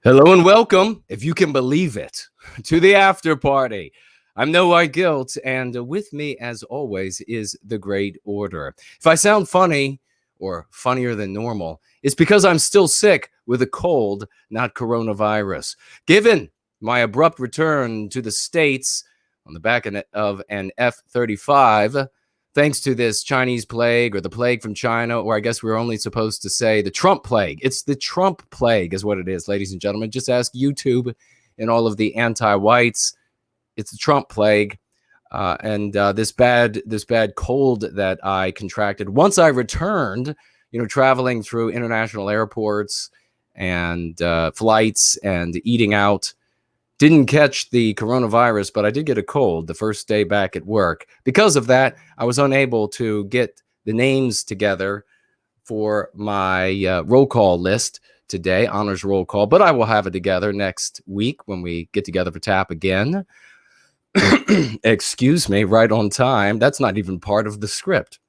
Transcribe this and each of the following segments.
Hello and welcome, if you can believe it, to the after party. I'm No White Guilt, and with me, as always, is the Great Order. If I sound funny or funnier than normal, it's because I'm still sick with a cold, not coronavirus. Given my abrupt return to the States on the back of an F-35, thanks to this Chinese plague or the plague from China, or I guess we're only supposed to say the Trump plague. It's the Trump plague is what it is, ladies and gentlemen. Just ask YouTube and all of the anti-whites. It's the Trump plague. And this bad cold that I contracted once I returned, traveling through international airports and flights and eating out. Didn't catch the coronavirus, but I did get a cold the first day back at work. Because of that, I was unable to get the names together for my roll call list today, honors roll call, but I will have it together next week when we get together for TAP again. Excuse me, right on time. That's not even part of the script.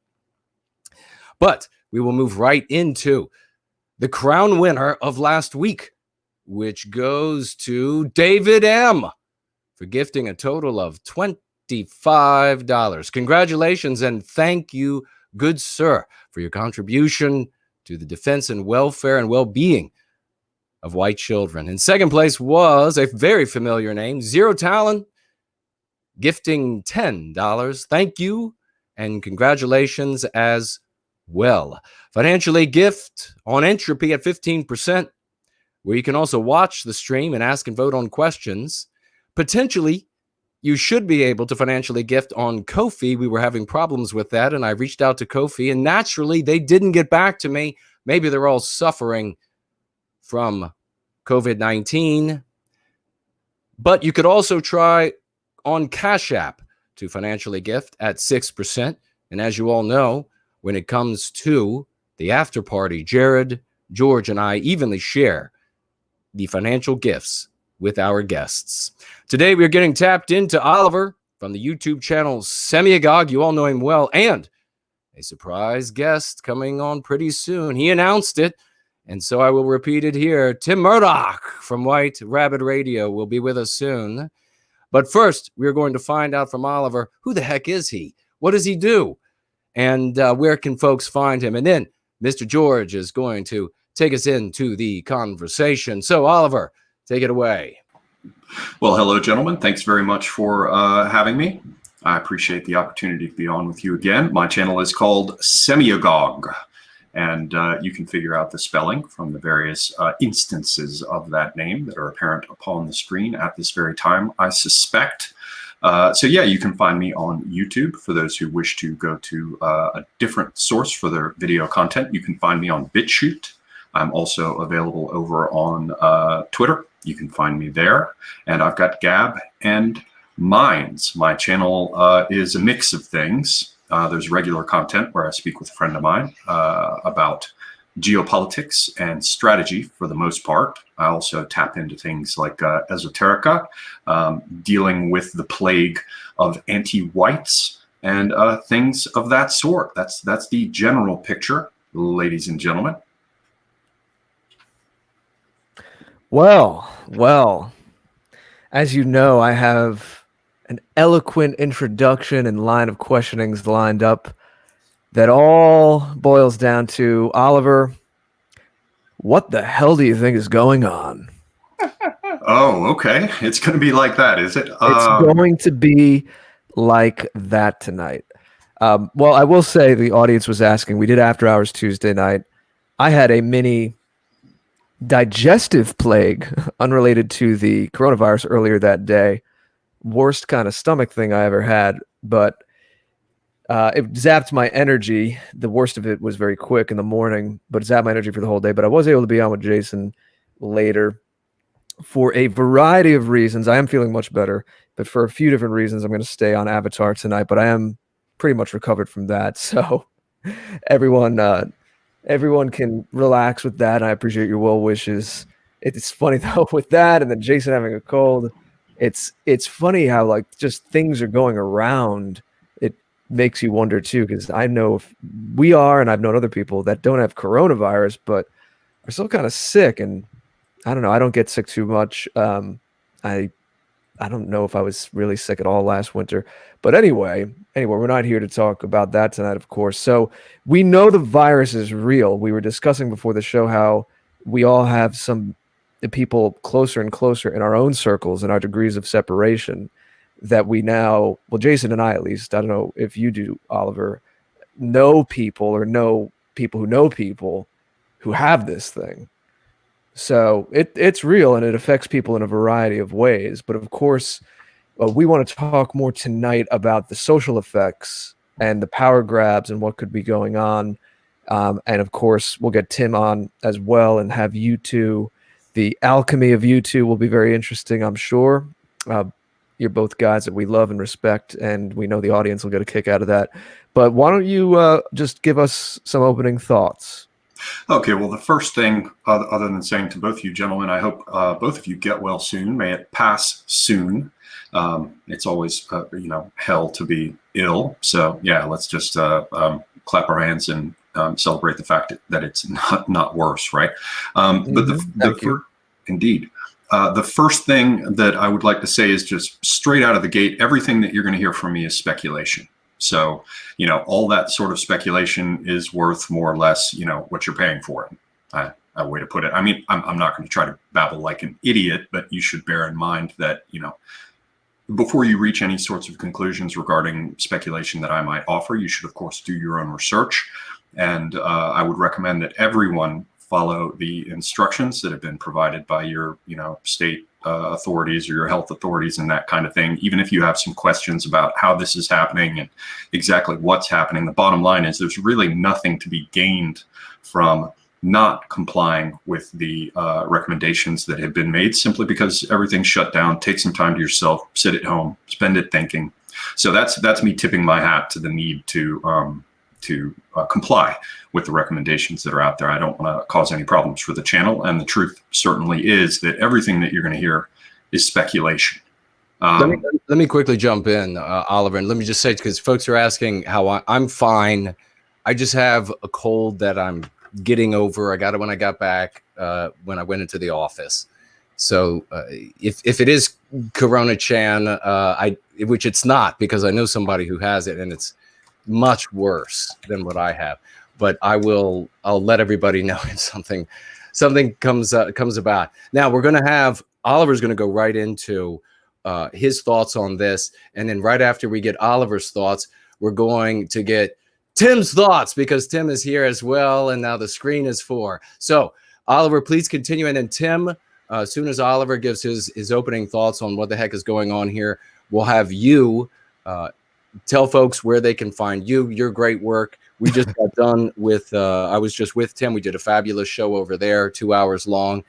But we will move right into the crown winner of last week, which goes to David M. for gifting a total of $25. Congratulations and thank you, good sir, for your contribution to the defense and welfare and well-being of white children. In second place was a very familiar name, Zero Talon, gifting $10. Thank you and congratulations as well. Financially gift on Entropy at 15%. Where you can also watch the stream and ask and vote on questions. Potentially, you should be able to financially gift on Ko-fi. We were having problems with that, and I reached out to Ko-fi, and naturally, they didn't get back to me. Maybe they're all suffering from COVID-19. But you could also try on Cash App to financially gift at 6%. And as you all know, when it comes to the after party, Jared, George, and I evenly share the financial gifts with our guests. Today, we're getting tapped into Oliver from the YouTube channel Semiogogue. You all know him well. And a surprise guest coming on pretty soon. He announced it, and so I will repeat it here. Tim Murdock from White Rabbit Radio will be with us soon. But first, we're going to find out from Oliver, who the heck is he? What does he do? And where can folks find him? And then Mr. George is going to take us into the conversation. So, Oliver, take it away. Well, hello, gentlemen. Thanks very much for having me. I appreciate the opportunity to be on with you again. My channel is called Semiogogue, and you can figure out the spelling from the various instances of that name that are apparent upon the screen at this very time, I suspect. So yeah, you can find me on YouTube. For those who wish to go to a different source for their video content, you can find me on BitChute. I'm also available over on Twitter. You can find me there. And I've got Gab and Minds. My channel is a mix of things. There's regular content where I speak with a friend of mine about geopolitics and strategy for the most part. I also tap into things like esoterica, dealing with the plague of anti-whites and things of that sort. That's the general picture, ladies and gentlemen. Well, as you know, I have an eloquent introduction and line of questionings lined up that all boils down to, Oliver, what the hell do you think is going on? Oh, okay. It's going to be like that, is it? It's going to be like that tonight. Well, I will say the audience was asking. We did After Hours Tuesday night. I had a mini digestive plague unrelated to the coronavirus earlier that day. Worst kind of stomach thing I ever had, but it zapped my energy. The worst of it was very quick in the morning, but it zapped my energy for the whole day. But I was able to be on with Jason later for a variety of reasons. I am feeling much better, but for a few different reasons, I'm going to stay on Avatar tonight, but I am pretty much recovered from that. So everyone can relax with that. I appreciate your well wishes. It's funny though with that, and then Jason having a cold. It's funny how like just things are going around. It makes you wonder too, because I know if we are, and I've known other people that don't have coronavirus but are still kind of sick, and I don't know. I don't get sick too much. I I don't know if I was really sick at all last winter. But anyway, we're not here to talk about that tonight, of course. So we know the virus is real. We were discussing before the show how we all have some people closer and closer in our own circles and our degrees of separation that we now, well, Jason and I at least, I don't know if you do, Oliver, know people or know people who have this thing. So it's real and it affects people in a variety of ways. But of course, we want to talk more tonight about the social effects and the power grabs and what could be going on. And of course, we'll get Tim on as well and have you two. The alchemy of you two will be very interesting, I'm sure. You're both guys that we love and respect, and we know the audience will get a kick out of that. But why don't you just give us some opening thoughts? Okay, well, the first thing, other than saying to both you gentlemen, I hope both of you get well soon. May it pass soon. It's always, hell to be ill. So, yeah, let's just clap our hands and celebrate the fact that it's not worse, right? But indeed. The first thing that I would like to say is just straight out of the gate, everything that you're going to hear from me is speculation. So, all that sort of speculation is worth more or less, what you're paying for it. A way to put it. I mean, I'm not going to try to babble like an idiot, but you should bear in mind that, before you reach any sorts of conclusions regarding speculation that I might offer, you should, of course, do your own research. And I would recommend that everyone follow the instructions that have been provided by your, state authorities or your health authorities and that kind of thing. Even if you have some questions about how this is happening and exactly what's happening, the bottom line is there's really nothing to be gained from not complying with the recommendations that have been made, simply because everything's shut down. Take some time to yourself, sit at home, spend it thinking. So that's me tipping my hat to the need to comply with the recommendations that are out there. I don't want to cause any problems for the channel. And the truth certainly is that everything that you're going to hear is speculation. Let me quickly jump in, Oliver, and let me just say, because folks are asking how I'm fine. I just have a cold that I'm getting over. I got it when I got back, when I went into the office. So if it is Corona Chan, which it's not, because I know somebody who has it and it's much worse than what I have, but I'll let everybody know if something comes about. Now Oliver's going to go right into his thoughts on this, and then right after we get Oliver's thoughts, we're going to get Tim's thoughts, because Tim is here as well, and now the screen is for. So Oliver, please continue, and then Tim, as soon as Oliver gives his opening thoughts on what the heck is going on here, we'll have you tell folks where they can find you, your great work. We just got done with, I was just with Tim. We did a fabulous show over there, 2 hours long.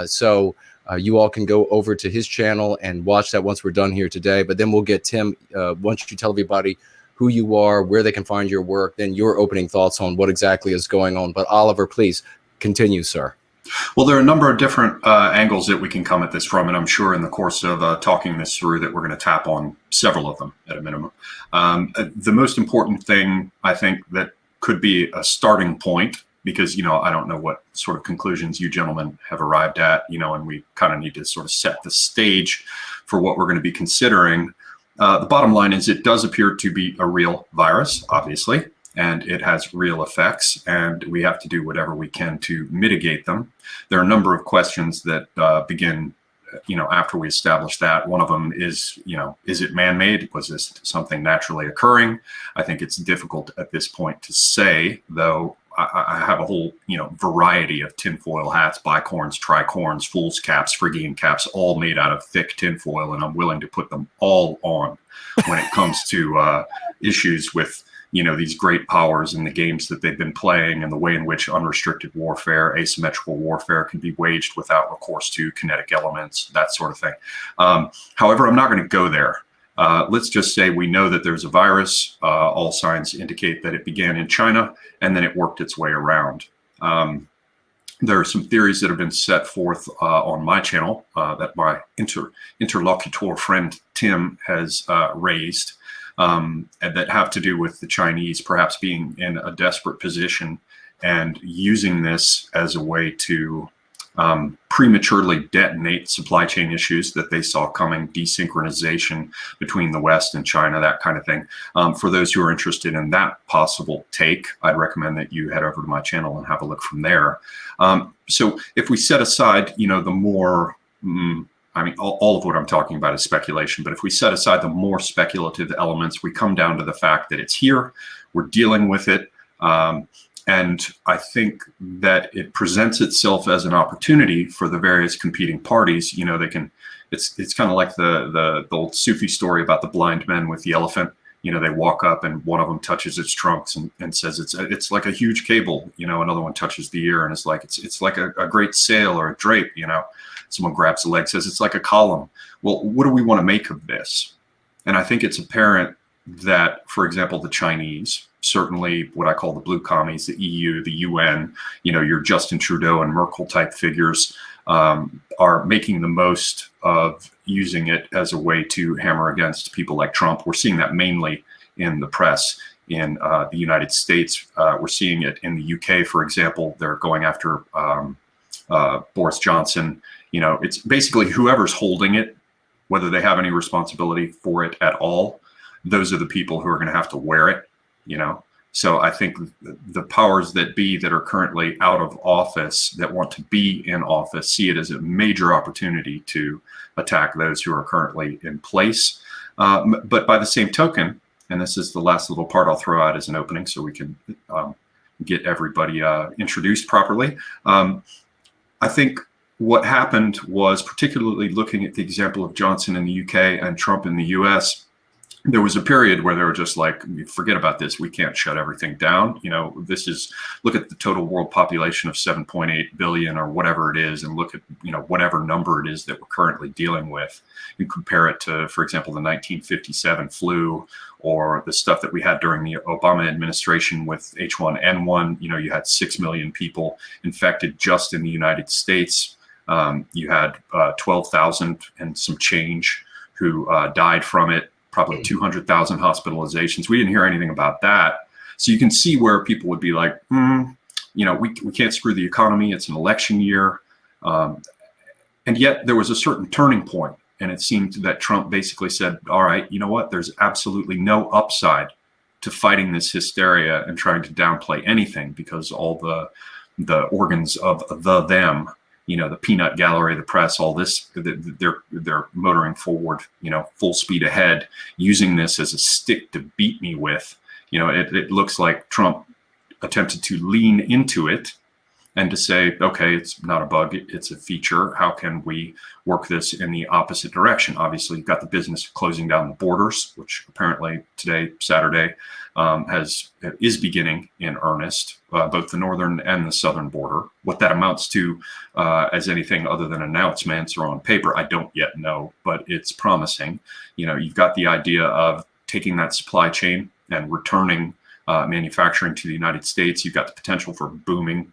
So you all can go over to his channel and watch that once we're done here today. But then we'll get Tim, once you tell everybody who you are, where they can find your work, then your opening thoughts on what exactly is going on. But Oliver, please continue, sir. Well, there are a number of different angles that we can come at this from, and I'm sure in the course of talking this through that we're going to tap on several of them at a minimum. The most important thing, I think, that could be a starting point, because, I don't know what sort of conclusions you gentlemen have arrived at, and we kind of need to sort of set the stage for what we're going to be considering. The bottom line is it does appear to be a real virus, obviously, and it has real effects, and we have to do whatever we can to mitigate them. There are a number of questions that begin, after we establish that. One of them is, is it man-made? Was this something naturally occurring? I think it's difficult at this point to say, though. I have a whole, variety of tinfoil hats, bicorns, tricorns, fool's caps, Phrygian caps, all made out of thick tinfoil, and I'm willing to put them all on when it comes to issues with, these great powers and the games that they've been playing, and the way in which unrestricted warfare, asymmetrical warfare can be waged without recourse to kinetic elements, that sort of thing. However, I'm not going to go there. Let's just say we know that there's a virus. All signs indicate that it began in China and then it worked its way around. There are some theories that have been set forth on my channel that my interlocutor friend Tim has raised, and that have to do with the Chinese perhaps being in a desperate position and using this as a way to prematurely detonate supply chain issues that they saw coming, desynchronization between the West and China, that kind of thing. For those who are interested in that possible take, I'd recommend that you head over to my channel and have a look from there. So if we set aside, the more, I mean, all of what I'm talking about is speculation, but if we set aside the more speculative elements, we come down to the fact that it's here, we're dealing with it. And I think that it presents itself as an opportunity for the various competing parties. They can, it's kind of like the old Sufi story about the blind men with the elephant. They walk up and one of them touches its trunks and says it's like a huge cable. Another one touches the ear and it's like a great sail or a drape. Someone grabs the leg, says it's like a column. Well, what do we want to make of this? And I think it's apparent that, for example, the Chinese, certainly what I call the blue commies, the EU, the UN, your Justin Trudeau and Merkel type figures, are making the most of using it as a way to hammer against people like Trump. We're seeing that mainly in the press in the United States. We're seeing it in the UK, for example. They're going after Boris Johnson. It's basically whoever's holding it, whether they have any responsibility for it at all, those are the people who are going to have to wear it. So I think the powers that be that are currently out of office, that want to be in office, see it as a major opportunity to attack those who are currently in place. But by the same token, and this is the last little part I'll throw out as an opening so we can get everybody introduced properly. I think what happened was, particularly looking at the example of Johnson in the UK and Trump in the US, there was a period where they were just like, forget about this. We can't shut everything down. Look at the total world population of 7.8 billion or whatever it is, and look at, whatever number it is that we're currently dealing with. You compare it to, for example, the 1957 flu or the stuff that we had during the Obama administration with H1N1. You had 6 million people infected just in the United States. You had 12,000 and some change who died from it. Probably 200,000 hospitalizations. We didn't hear anything about that. So you can see where people would be like, we can't screw the economy. It's an election year. And yet there was a certain turning point. And it seemed that Trump basically said, all right, you know what? There's absolutely no upside to fighting this hysteria and trying to downplay anything, because all the organs of them, the peanut gallery, the press, all this, they're motoring forward, full speed ahead, using this as a stick to beat me with. It looks like Trump attempted to lean into it and to say, okay, it's not a bug, it's a feature. How can we work this in the opposite direction? Obviously, you've got the business of closing down the borders, which apparently today, Saturday, is beginning in earnest, both the northern and the southern border. What that amounts to as anything other than announcements or on paper, I don't yet know, but it's promising. You've got the idea of taking that supply chain and returning manufacturing to the United States. You've got the potential for booming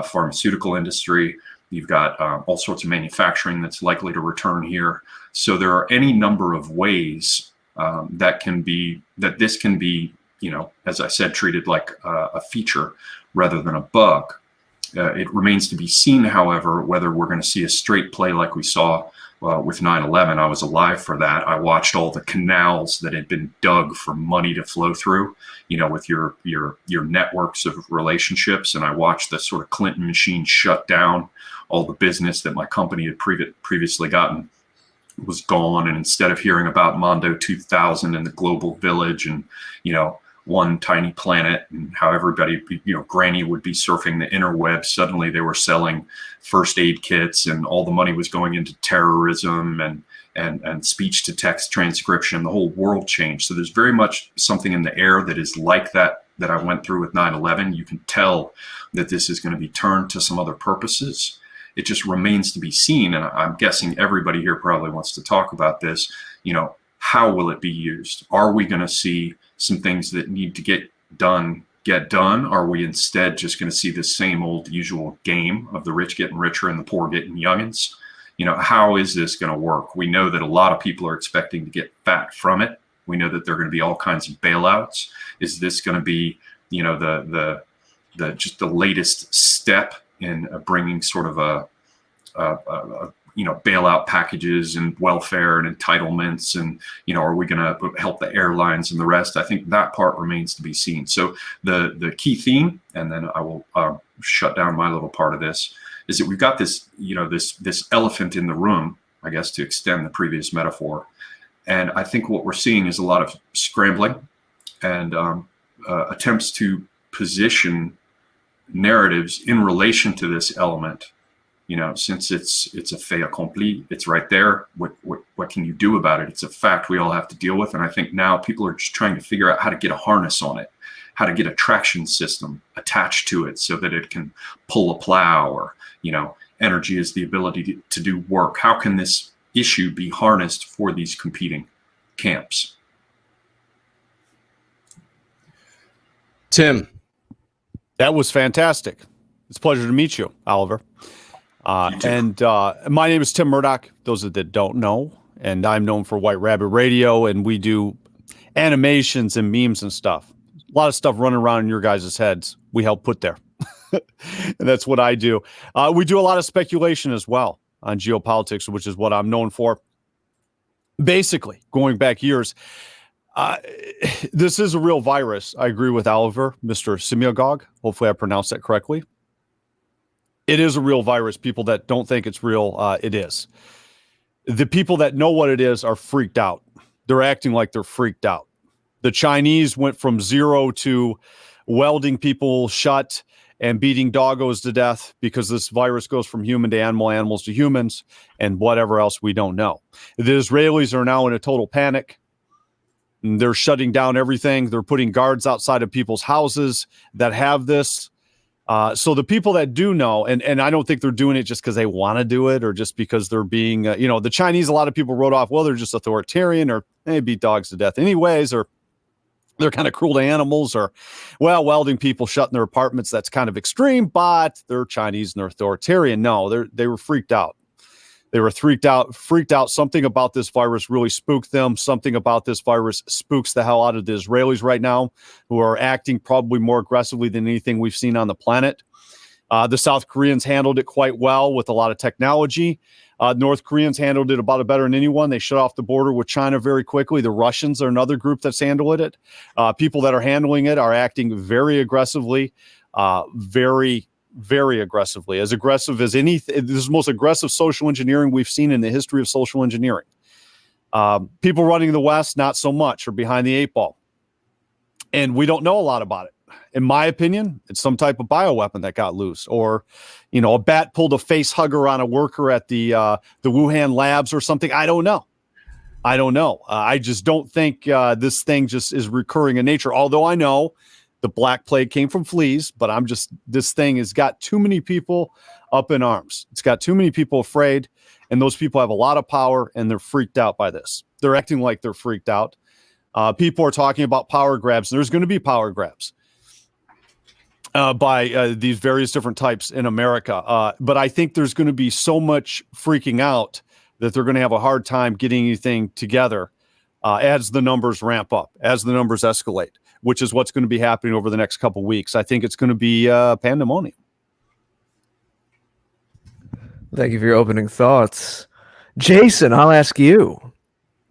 pharmaceutical industry. You've got all sorts of manufacturing that's likely to return here. So there are any number of ways that this can be, as I said, treated like a feature rather than a bug. It remains to be seen, however, whether we're going to see a straight play like we saw with 9/11. I was alive for that. I watched all the canals that had been dug for money to flow through, with your networks of relationships. And I watched the sort of Clinton machine shut down. All the business that my company had previously gotten was gone. And instead of hearing about Mondo 2000 and the global village and, one tiny planet and how everybody, Granny would be surfing the interweb, suddenly they were selling first aid kits and all the money was going into terrorism and speech to text transcription. The whole world changed. So there's very much something in the air that is like that I went through with 9/11. You can tell that this is going to be turned to some other purposes. It just remains to be seen. And I'm guessing everybody here probably wants to talk about this. How will it be used? Are we going to see some things that need to get done? Are we instead just going to see the same old usual game of the rich getting richer and the poor getting youngins? How is this going to work? We know that a lot of people are expecting to get fat from it. We know that there are going to be all kinds of bailouts. Is this going to be, just the latest step in bringing sort of bailout packages and welfare and entitlements, and are we going to help the airlines and the rest? I think that part remains to be seen. So the key theme, and then I will shut down my little part of this, is that we've got this this elephant in the room, I guess, to extend the previous metaphor. And I think what we're seeing is a lot of scrambling and attempts to position narratives in relation to this element. Since it's a fait accompli, it's right there. What can you do about it? It's a fact we all have to deal with. And I think now people are just trying to figure out how to get a harness on it, how to get a traction system attached to it so that it can pull a plow, or, energy is the ability to do work. How can this issue be harnessed for these competing camps? Tim. That was fantastic. It's a pleasure to meet you, Oliver. And my name is Tim Murdock, those that don't know, and I'm known for White Rabbit Radio, and we do animations and memes and stuff. A lot of stuff running around in your guys' heads we help put there. And that's what I do. We do a lot of speculation as well on geopolitics, which is what I'm known for. Basically, going back years, this is a real virus. I agree with Oliver, Mr. Semiogogue. Hopefully I pronounced that correctly. It is a real virus. People that don't think it's real, it is. The people that know what it is are freaked out. They're acting like they're freaked out. The Chinese went from 0 to welding people shut and beating doggos to death because this virus goes from human to animal, animals to humans, and whatever else we don't know. The Israelis are now in a total panic. They're shutting down everything. They're putting guards outside of people's houses that have this. So the people that do know, and I don't think they're doing it just because they want to do it or just because they're being, the Chinese, a lot of people wrote off, well, they're just authoritarian, or they beat dogs to death anyways, or they're kind of cruel to animals, or, well, welding people shut in their apartments, that's kind of extreme, but they're Chinese and they're authoritarian. No, they were freaked out. They were freaked out. Something about this virus really spooked them. Something about this virus spooks the hell out of the Israelis right now, who are acting probably more aggressively than anything we've seen on the planet. The South Koreans handled it quite well with a lot of technology. North Koreans handled it about better than anyone. They shut off the border with China very quickly. The Russians are another group that's handled it. People that are handling it are acting very aggressively, very aggressively, as aggressive as anything. This is the most aggressive social engineering we've seen in the history of social engineering. People running the West, not so much, are behind the 8 ball. And we don't know a lot about it. In my opinion, it's some type of bioweapon that got loose, or, a bat pulled a face hugger on a worker at the Wuhan labs or something. I don't know. I just don't think this thing just is recurring in nature. Although I know the Black Plague came from fleas, but this thing has got too many people up in arms. It's got too many people afraid, and those people have a lot of power, and they're freaked out by this. They're acting like they're freaked out. People are talking about power grabs. There's going to be power grabs by these various different types in America. But I think there's going to be so much freaking out that they're going to have a hard time getting anything together as the numbers ramp up, as the numbers escalate, which is what's going to be happening over the next couple of weeks. I think it's going to be pandemonium. Thank you for your opening thoughts. Jason, I'll ask you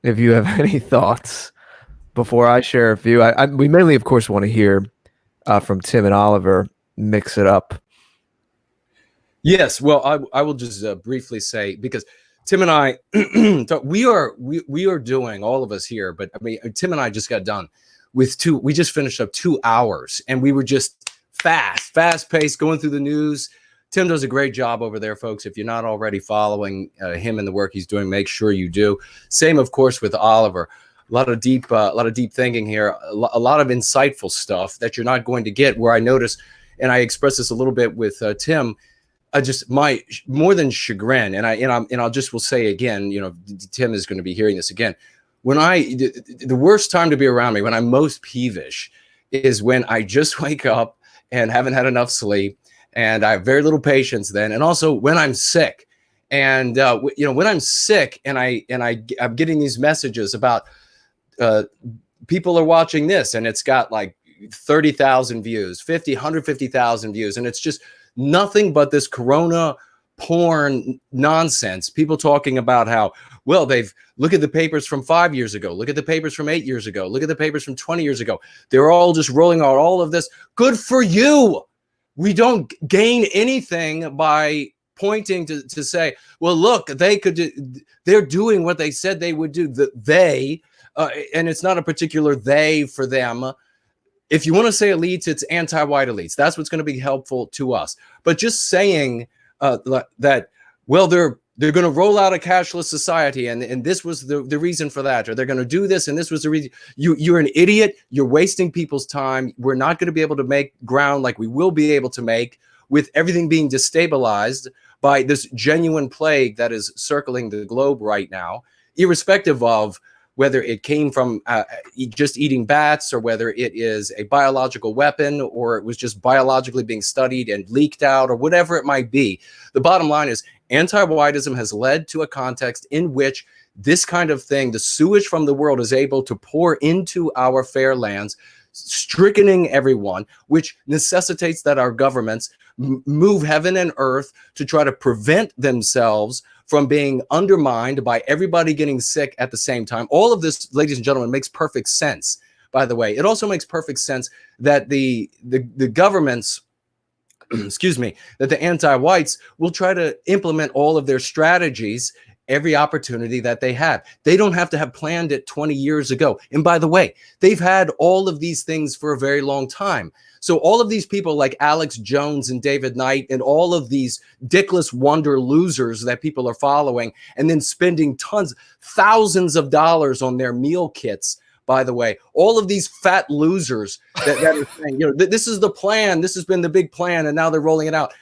if you have any thoughts before I share a few. We mainly, of course, want to hear from Tim and Oliver. Mix it up. Yes, well, I will just briefly say, because Tim and I, we are doing, all of us here, but I mean, Tim and I just got done with we just finished up 2 hours, and we were just fast paced going through the news. Tim does a great job over there, folks. If you're not already following him and the work he's doing, make sure you do. Same, of course, with Oliver. A lot of deep thinking here, a lot of insightful stuff that you're not going to get. Where I notice, and I expressed this a little bit with Tim, just my more than chagrin, and I'll just will say again, Tim is going to be hearing this again. When the worst time to be around me, when I'm most peevish, is when I just wake up and haven't had enough sleep, and I have very little patience then, and also when I'm sick, and when I'm sick, and I'm getting these messages about people are watching this, and it's got like 30,000 views, 150,000 views, and it's just nothing but this corona porn nonsense. People talking about how, well, look at the papers from 5 years ago. Look at the papers from 8 years ago. Look at the papers from 20 years ago. They're all just rolling out all of this. Good for you. We don't gain anything by pointing to say, well, look, they're doing what they said they would do. And it's not a particular they for them. If you want to say elites, it's anti-white elites. That's what's going to be helpful to us. But just saying that, well, they're going to roll out a cashless society, and this was the reason for that, or they're going to do this, and this was the reason. You're an idiot. You're wasting people's time. We're not going to be able to make ground like we will be able to make with everything being destabilized by this genuine plague that is circling the globe right now, irrespective of whether it came from just eating bats, or whether it is a biological weapon, or it was just biologically being studied and leaked out, or whatever it might be. The bottom line is anti-whiteism has led to a context in which this kind of thing, the sewage from the world, is able to pour into our fair lands, strickening everyone, which necessitates that our governments move heaven and earth to try to prevent themselves from being undermined by everybody getting sick at the same time. All of this, ladies and gentlemen, makes perfect sense, by the way. It also makes perfect sense that the governments, excuse me, that the anti-whites will try to implement all of their strategies every opportunity that they have. They don't have to have planned it 20 years ago. And by the way, they've had all of these things for a very long time. So all of these people like Alex Jones and David Knight and all of these dickless wonder losers that people are following and then spending thousands of dollars on their meal kits, by the way, all of these fat losers that are saying, this is the plan, this has been the big plan, and now they're rolling it out.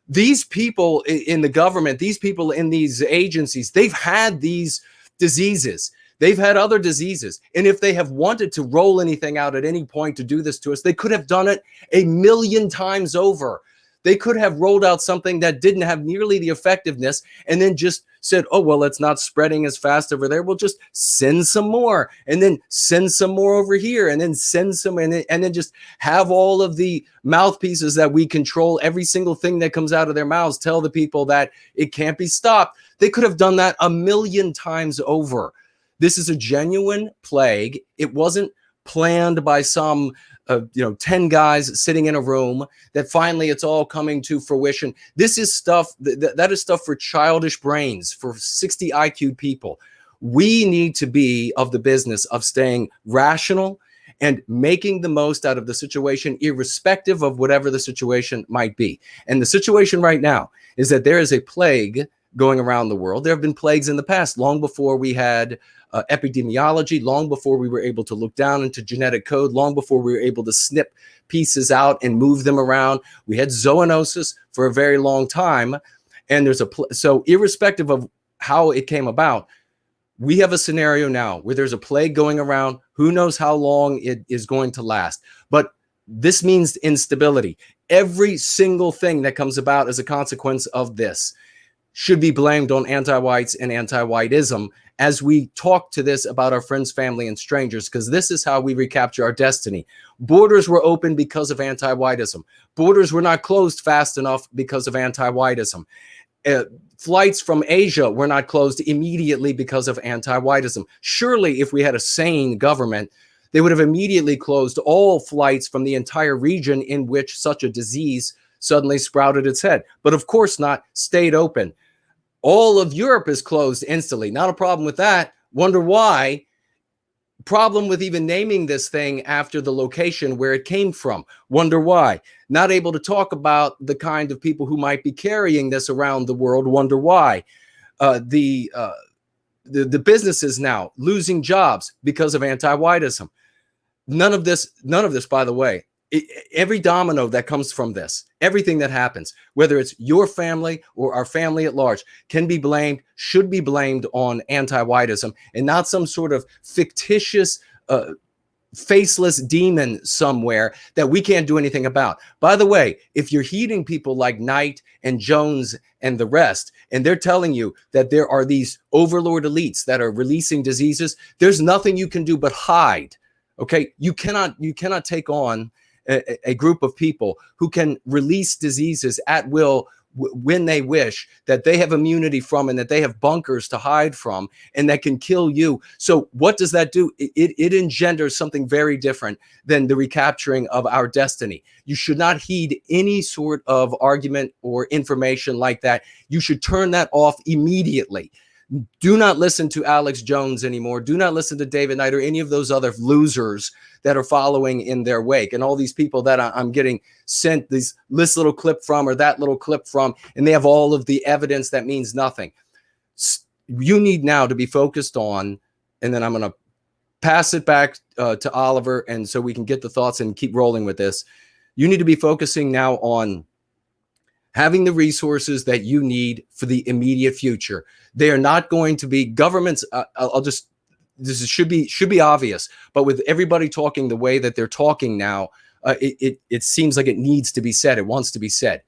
These people in the government, these people in these agencies, they've had these diseases. They've had other diseases. And if they have wanted to roll anything out at any point to do this to us, they could have done it 1,000,000 times over. They could have rolled out something that didn't have nearly the effectiveness and then just said, oh, well, it's not spreading as fast over there. We'll just send some more and then send some more over here and then send some and then just have all of the mouthpieces that we control every single thing that comes out of their mouths, tell the people that it can't be stopped. They could have done that 1,000,000 times over. This is a genuine plague. It wasn't planned by some 10 guys sitting in a room that finally it's all coming to fruition. This is stuff that is stuff for childish brains, for 60 IQ people. We need to be of the business of staying rational and making the most out of the situation, irrespective of whatever the situation might be. And the situation right now is that there is a plague going around the world. There have been plagues in the past, long before we had epidemiology, long before we were able to look down into genetic code, long before we were able to snip pieces out and move them around. We had zoonosis for a very long time. And so irrespective of how it came about, we have a scenario now where there's a plague going around. Who knows how long it is going to last? But this means instability. Every single thing that comes about as a consequence of this should be blamed on anti-whites and anti-whiteism as we talk to this about our friends, family, and strangers, because this is how we recapture our destiny. Borders were open because of anti-whiteism. Borders were not closed fast enough because of anti-whiteism. Flights from Asia were not closed immediately because of anti-whiteism. Surely, if we had a sane government, they would have immediately closed all flights from the entire region in which such a disease suddenly sprouted its head. But of course not, stayed open. All of Europe is closed instantly. Not a problem with that. Wonder why. Problem with even naming this thing after the location where it came from. Wonder why. Not able to talk about the kind of people who might be carrying this around the world. Wonder why. The businesses now losing jobs because of anti-whiteism. None of this, by the way, every domino that comes from this, everything that happens, whether it's your family or our family at large, can be blamed, should be blamed on anti-whiteism and not some sort of fictitious, faceless demon somewhere that we can't do anything about. By the way, if you're heeding people like Knight and Jones and the rest, and they're telling you that there are these overlord elites that are releasing diseases, there's nothing you can do but hide. Okay, you cannot take on a group of people who can release diseases at will when they wish, that they have immunity from, and that they have bunkers to hide from, and that can kill you. So what does that do? It engenders something very different than the recapturing of our destiny. You should not heed any sort of argument or information like that. You should turn that off immediately. Do not listen to Alex Jones anymore. Do not listen to David Knight or any of those other losers that are following in their wake. And all these people that I'm getting sent this little clip from or that little clip from, and they have all of the evidence that means nothing. You need now to be focused on, and then I'm going to pass it back to Oliver, and so we can get the thoughts and keep rolling with this. You need to be focusing now on having the resources that you need for the immediate future. They are not going to be governments. This should be obvious, but with everybody talking the way that they're talking now, it seems like it needs to be said. It wants to be said.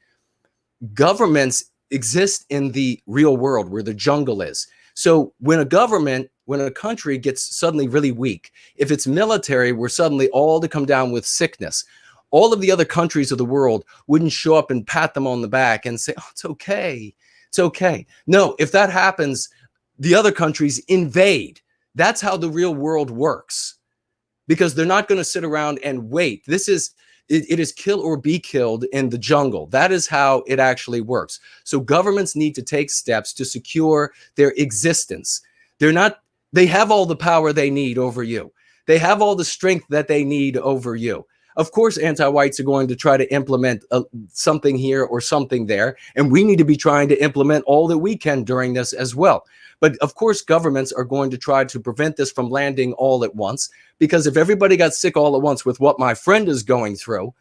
Governments exist in the real world where the jungle is. So when a country gets suddenly really weak, if it's military, we're suddenly all to come down with sickness. All of the other countries of the world wouldn't show up and pat them on the back and say, oh, it's okay. It's okay. No, if that happens, the other countries invade. That's how the real world works, because they're not going to sit around and wait. It is kill or be killed in the jungle. That is how it actually works. So governments need to take steps to secure their existence. They have all the power they need over you. They have all the strength that they need over you. Of course, anti-whites are going to try to implement something here or something there, and we need to be trying to implement all that we can during this as well. But of course, governments are going to try to prevent this from landing all at once, because if everybody got sick all at once with what my friend is going through,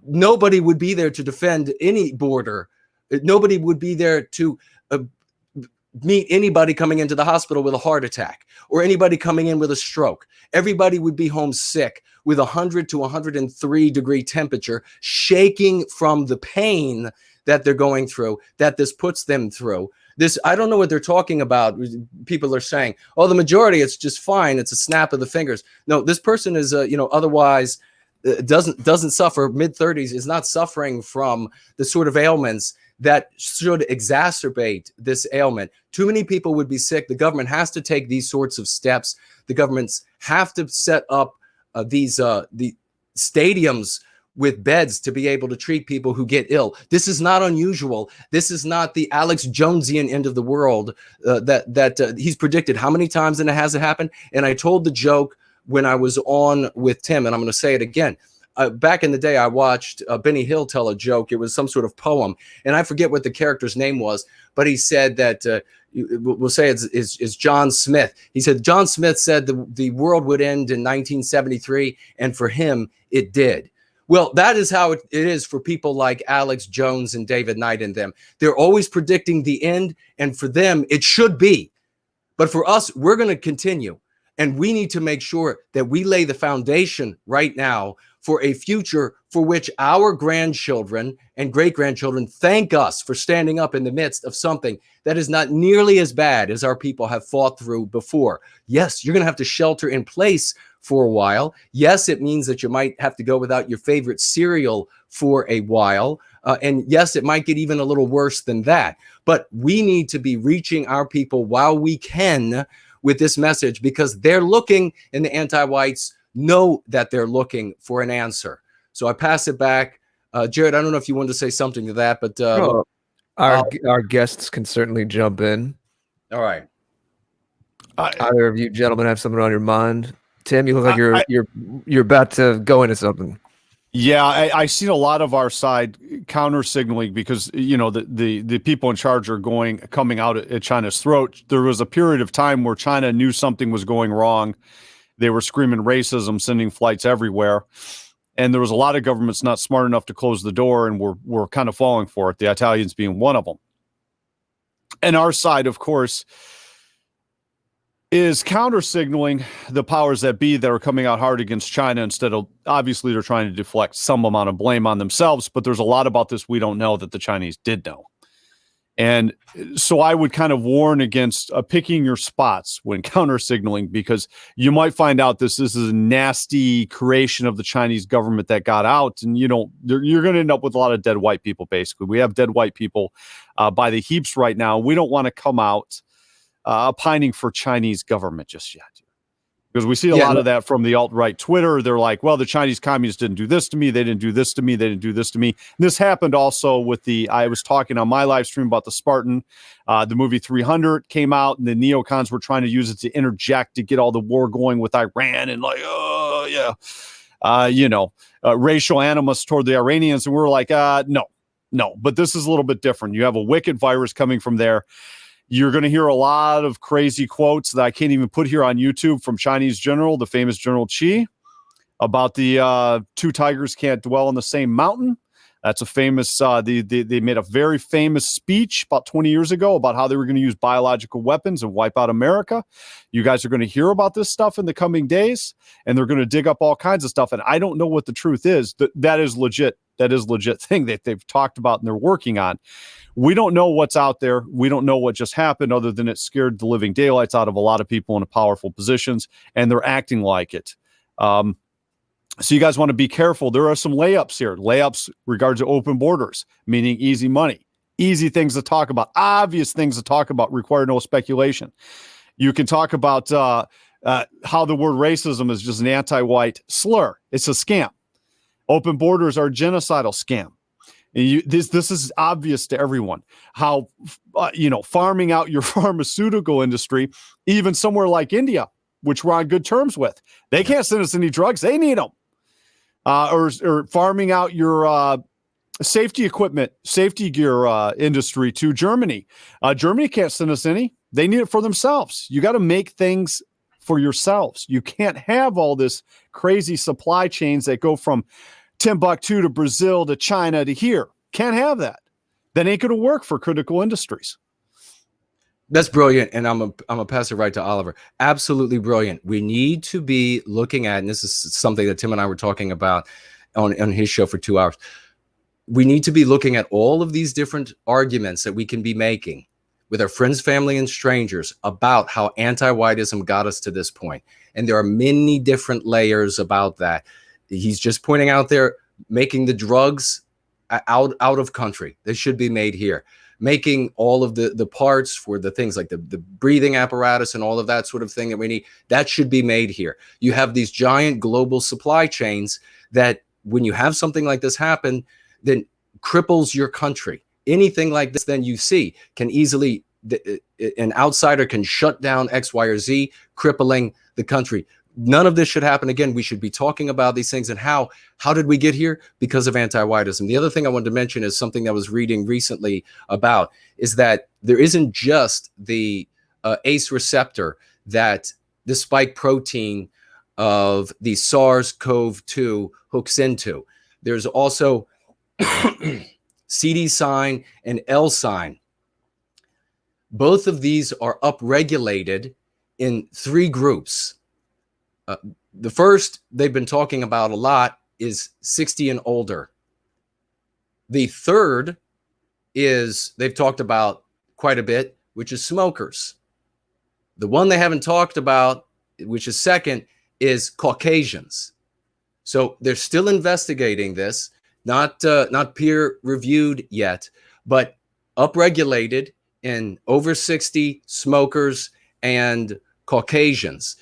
nobody would be there to defend any border. Nobody would be there to meet anybody coming into the hospital with a heart attack or anybody coming in with a stroke. Everybody would be home sick with 100 to 103 degree temperature, shaking from the pain that they're going through, that this puts them through. This, I don't know what they're talking about. People are saying, oh, the majority, it's just fine. It's a snap of the fingers. No, this person is, otherwise doesn't suffer, mid-30s, is not suffering from the sort of ailments that should exacerbate this ailment. Too many people would be sick. The government has to take these sorts of steps. The governments have to set up the stadiums with beds to be able to treat people who get ill. This is not unusual. This is not the Alex Jonesian end of the world that he's predicted. How many times and it hasn't happened? And I told the joke when I was on with Tim, and I'm going to say it again. Back in the day, I watched Benny Hill tell a joke. It was some sort of poem, and I forget what the character's name was, but he said that, we'll say it's John Smith. He said, John Smith said the world would end in 1973, and for him, it did. Well, that is how it is for people like Alex Jones and David Knight and them. They're always predicting the end, and for them, it should be. But for us, we're going to continue, and we need to make sure that we lay the foundation right now for a future for which our grandchildren and great-grandchildren thank us for standing up in the midst of something that is not nearly as bad as our people have fought through before. Yes, you're going to have to shelter in place for a while. Yes, it means that you might have to go without your favorite cereal for a while. And yes, it might get even a little worse than that. But we need to be reaching our people while we can with this message, because they're looking, and the anti-whites know that they're looking for an answer. So I pass it back. Jared, I don't know if you wanted to say something to that, but our guests can certainly jump in. All right. Either of you gentlemen have something on your mind? Tim, you look like you're about to go into something. Yeah, I seen a lot of our side counter signaling because the people in charge are coming out at China's throat. There was a period of time where China knew something was going wrong. They were screaming racism, sending flights everywhere. And there was a lot of governments not smart enough to close the door and were kind of falling for it, the Italians being one of them. And our side, of course, is counter signaling the powers that be that are coming out hard against China instead of, obviously, they're trying to deflect some amount of blame on themselves. But there's a lot about this we don't know that the Chinese did know. And so I would kind of warn against picking your spots when counter signaling, because you might find out this is a nasty creation of the Chinese government that got out, and you're going to end up with a lot of dead white people. Basically, we have dead white people by the heaps right now. We don't want to come out pining for Chinese government just yet, because we see a lot of that from the alt-right Twitter. They're like, well, the Chinese communists didn't do this to me. They didn't do this to me. They didn't do this to me. And this happened also with I was talking on my live stream about the Spartan. The movie 300 came out, and the neocons were trying to use it to interject to get all the war going with Iran and racial animus toward the Iranians. And we're like, no. But this is a little bit different. You have a wicked virus coming from there. You're going to hear a lot of crazy quotes that I can't even put here on YouTube from Chinese general, the famous General Qi, about the two tigers can't dwell on the same mountain. That's a famous, they made a very famous speech about 20 years ago about how they were going to use biological weapons and wipe out America. You guys are going to hear about this stuff in the coming days, and they're going to dig up all kinds of stuff. And I don't know what the truth is. That is legit. That is legit thing that they've talked about and they're working on. We don't know what's out there. We don't know what just happened, other than it scared the living daylights out of a lot of people in powerful positions, and they're acting like it. So you guys want to be careful. There are some layups here. Layups regards to open borders, meaning easy money, easy things to talk about, obvious things to talk about, require no speculation. You can talk about how the word racism is just an anti-white slur. It's a scam. Open borders are a genocidal scam. This is obvious to everyone. How, farming out your pharmaceutical industry, even somewhere like India, which we're on good terms with, they can't send us any drugs. They need them. Or farming out your safety equipment, safety gear industry to Germany. Germany can't send us any. They need it for themselves. You got to make things for yourselves. You can't have all this crazy supply chains that go from Timbuktu to Brazil to China to here. Can't have that. That ain't going to work for critical industries. That's brilliant, and I'm a pass it right to Oliver. Absolutely brilliant. We need to be looking at, and this is something that Tim and I were talking about on his show for 2 hours. We need to be looking at all of these different arguments that we can be making with our friends, family, and strangers about how anti-whiteism got us to this point. And there are many different layers about that. He's just pointing out there, making the drugs out of country. They should be made here. Making all of the parts for the things like the breathing apparatus and all of that sort of thing that we need, that should be made here. You have these giant global supply chains that when you have something like this happen, then cripples your country. Anything like this then you see can easily, an outsider can shut down X, Y, or Z, crippling the country. None of this should happen again. We should be talking about these things and how did we get here? Because of anti-whiteism. The other thing I wanted to mention is something I was reading recently about, is that there isn't just the ACE receptor that the spike protein of the SARS-CoV-2 hooks into. There's also CD sign and L sign. Both of these are upregulated in 3 groups. The first they've been talking about a lot is 60 and older. The third is they've talked about quite a bit, which is smokers. The one they haven't talked about, which is second, is Caucasians. So they're still investigating this, not peer reviewed yet, but upregulated in over 60, smokers, and Caucasians.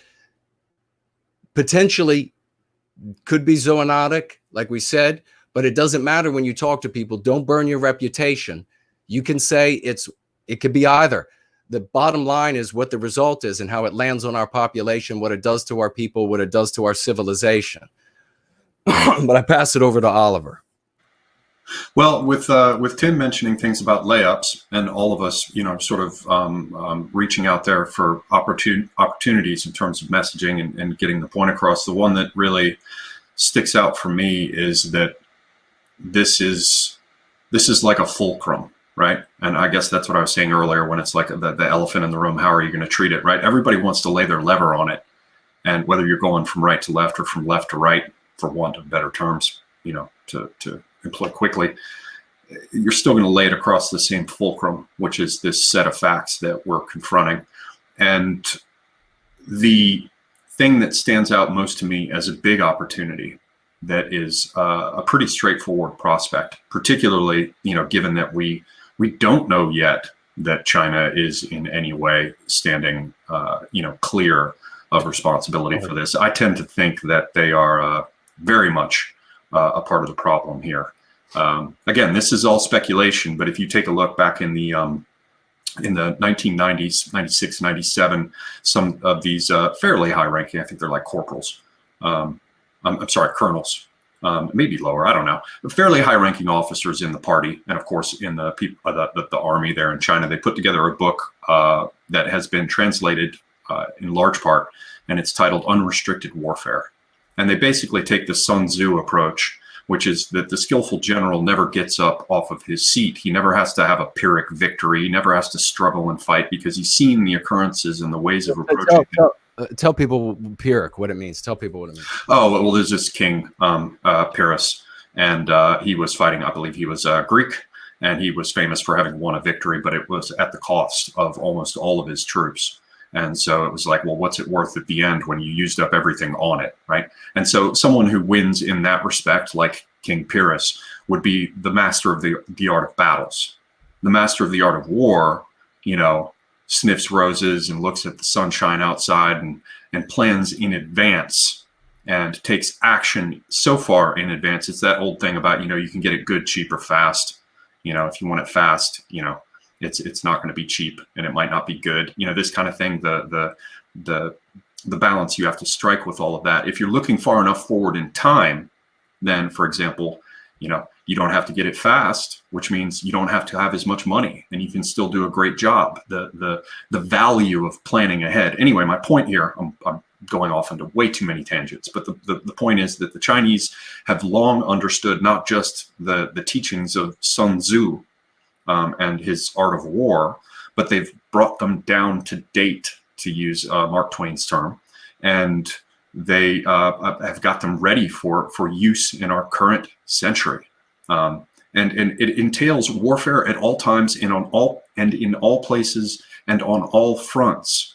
Potentially could be zoonotic, like we said, but it doesn't matter when you talk to people. Don't burn your reputation. You can say it could be either. The bottom line is what the result is and how it lands on our population, what it does to our people, what it does to our civilization. But I pass it over to Oliver. Well, with Tim mentioning things about layups and all of us, sort of reaching out there for opportunities in terms of messaging and getting the point across, the one that really sticks out for me is that this is like a fulcrum, right? And I guess that's what I was saying earlier when it's like the elephant in the room. How are you going to treat it, right? Everybody wants to lay their lever on it, and whether you're going from right to left or from left to right, for want of better terms, to employ quickly, you're still going to lay it across the same fulcrum, which is this set of facts that we're confronting. And the thing that stands out most to me as a big opportunity that is a pretty straightforward prospect, particularly, given that we don't know yet that China is in any way standing, clear of responsibility for this. I tend to think that they are very much a part of the problem here. Again, this is all speculation, but if you take a look back in the 1990s, 96, 97, some of these fairly high-ranking, I think they're like corporals, I'm sorry, colonels, maybe lower, I don't know, fairly high-ranking officers in the party, and of course in the army there in China, they put together a book that has been translated in large part, and it's titled Unrestricted Warfare. And they basically take the Sun Tzu approach, which is that the skillful general never gets up off of his seat. He never has to have a Pyrrhic victory. He never has to struggle and fight because he's seen the occurrences and the ways of approaching it. Tell people Pyrrhic, what it means. Tell people what it means. Oh, well, there's this king, Pyrrhus, and he was fighting, I believe he was Greek, and he was famous for having won a victory, but it was at the cost of almost all of his troops. And so it was like, well, what's it worth at the end when you used up everything on it, right? And so someone who wins in that respect, like King Pyrrhus, would be the master of the art of battles. The master of the art of war, sniffs roses and looks at the sunshine outside and plans in advance and takes action so far in advance. It's that old thing about, you can get it good, cheap, or fast. If you want it fast, it's not going to be cheap and it might not be good. This kind of thing, the balance you have to strike with all of that. If you're looking far enough forward in time, then, for example, you don't have to get it fast, which means you don't have to have as much money and you can still do a great job. The value of planning ahead. Anyway, my point here, I'm going off into way too many tangents, but the point is that the Chinese have long understood not just the teachings of Sun Tzu, and his art of war, but they've brought them down to date, to use Mark Twain's term, and they have got them ready for use in our current century. And it entails warfare at all times and in all places and on all fronts.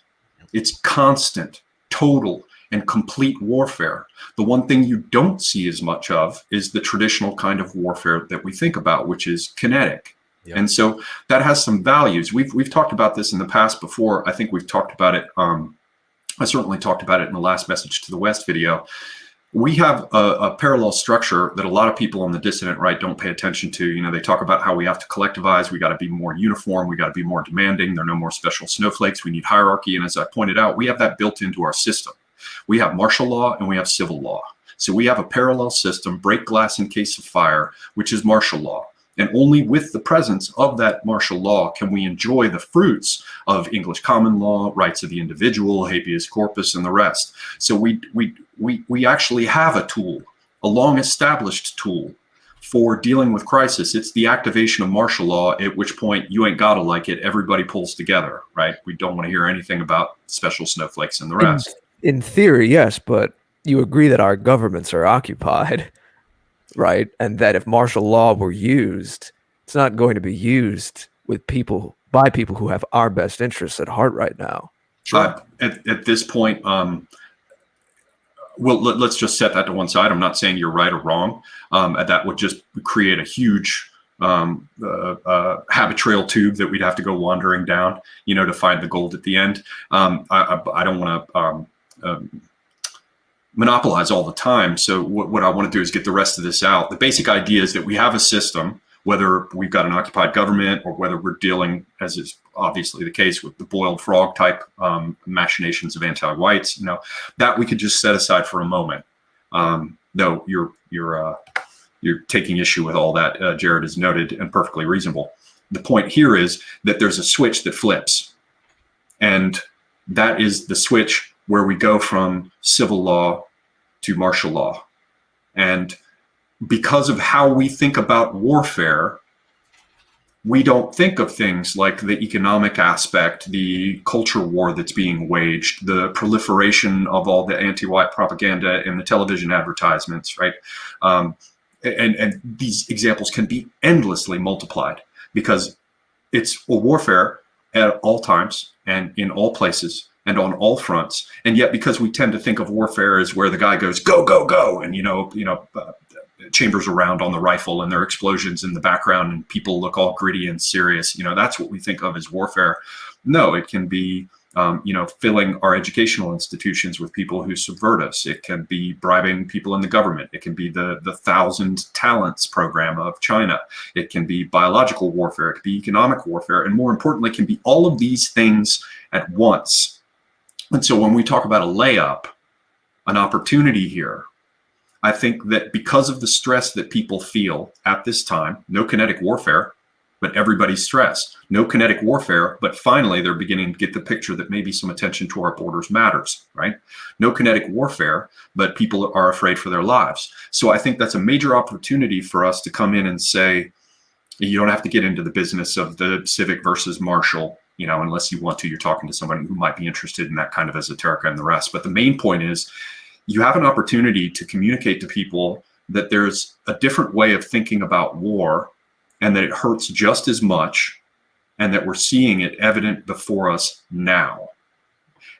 It's constant, total, and complete warfare. The one thing you don't see as much of is the traditional kind of warfare that we think about, which is kinetic. Yep. And so that has some values. We've talked about this in the past before. I think we've talked about it. I certainly talked about it in the last Message to the West video. We have a parallel structure that a lot of people on the dissident right don't pay attention to. They talk about how we have to collectivize. We got to be more uniform. We got to be more demanding. There are no more special snowflakes. We need hierarchy. And as I pointed out, we have that built into our system. We have martial law and we have civil law. So we have a parallel system, break glass in case of fire, which is martial law. And only with the presence of that martial law can we enjoy the fruits of English common law, rights of the individual, habeas corpus, and the rest. So we actually have a tool, a long-established tool for dealing with crisis. It's the activation of martial law, at which point you ain't gotta like it. Everybody pulls together, right? We don't want to hear anything about special snowflakes and the rest. In theory, yes, but you agree that our governments are occupied. Right. And that if martial law were used, it's not going to be used by people who have our best interests at heart right now. Sure. At this point, well, let's just set that to one side. I'm not saying you're right or wrong. That would just create a huge habit trail tube that we'd have to go wandering down, to find the gold at the end. I don't want to monopolize all the time. So what I want to do is get the rest of this out. The basic idea is that we have a system, whether we've got an occupied government or whether we're dealing, as is obviously the case, with the boiled frog type machinations of anti-whites, that we could just set aside for a moment. Though you're taking issue with all that, Jared has noted, and perfectly reasonable. The point here is that there's a switch that flips, and that is the switch where we go from civil law to martial law. And because of how we think about warfare, we don't think of things like the economic aspect, the culture war that's being waged, the proliferation of all the anti-white propaganda in the television advertisements, right? and these examples can be endlessly multiplied because it's a warfare at all times and in all places and on all fronts. And yet, because we tend to think of warfare as where the guy goes, go, go, go, and chambers around on the rifle and there are explosions in the background and people look all gritty and serious, that's what we think of as warfare. No, it can be filling our educational institutions with people who subvert us. It can be bribing people in the government. It can be the 1,000 talents program of China. It can be biological warfare. It can be economic warfare. And more importantly, it can be all of these things at once. And so when we talk about a layup, an opportunity here, I think that because of the stress that people feel at this time, no kinetic warfare, but everybody's stressed. No kinetic warfare, but finally they're beginning to get the picture that maybe some attention to our borders matters, right? No kinetic warfare, but people are afraid for their lives. So I think that's a major opportunity for us to come in and say, you don't have to get into the business of the civic versus martial, unless you want to. You're talking to somebody who might be interested in that kind of esoterica and the rest. But the main point is you have an opportunity to communicate to people that there's a different way of thinking about war and that it hurts just as much, and that we're seeing it evident before us now.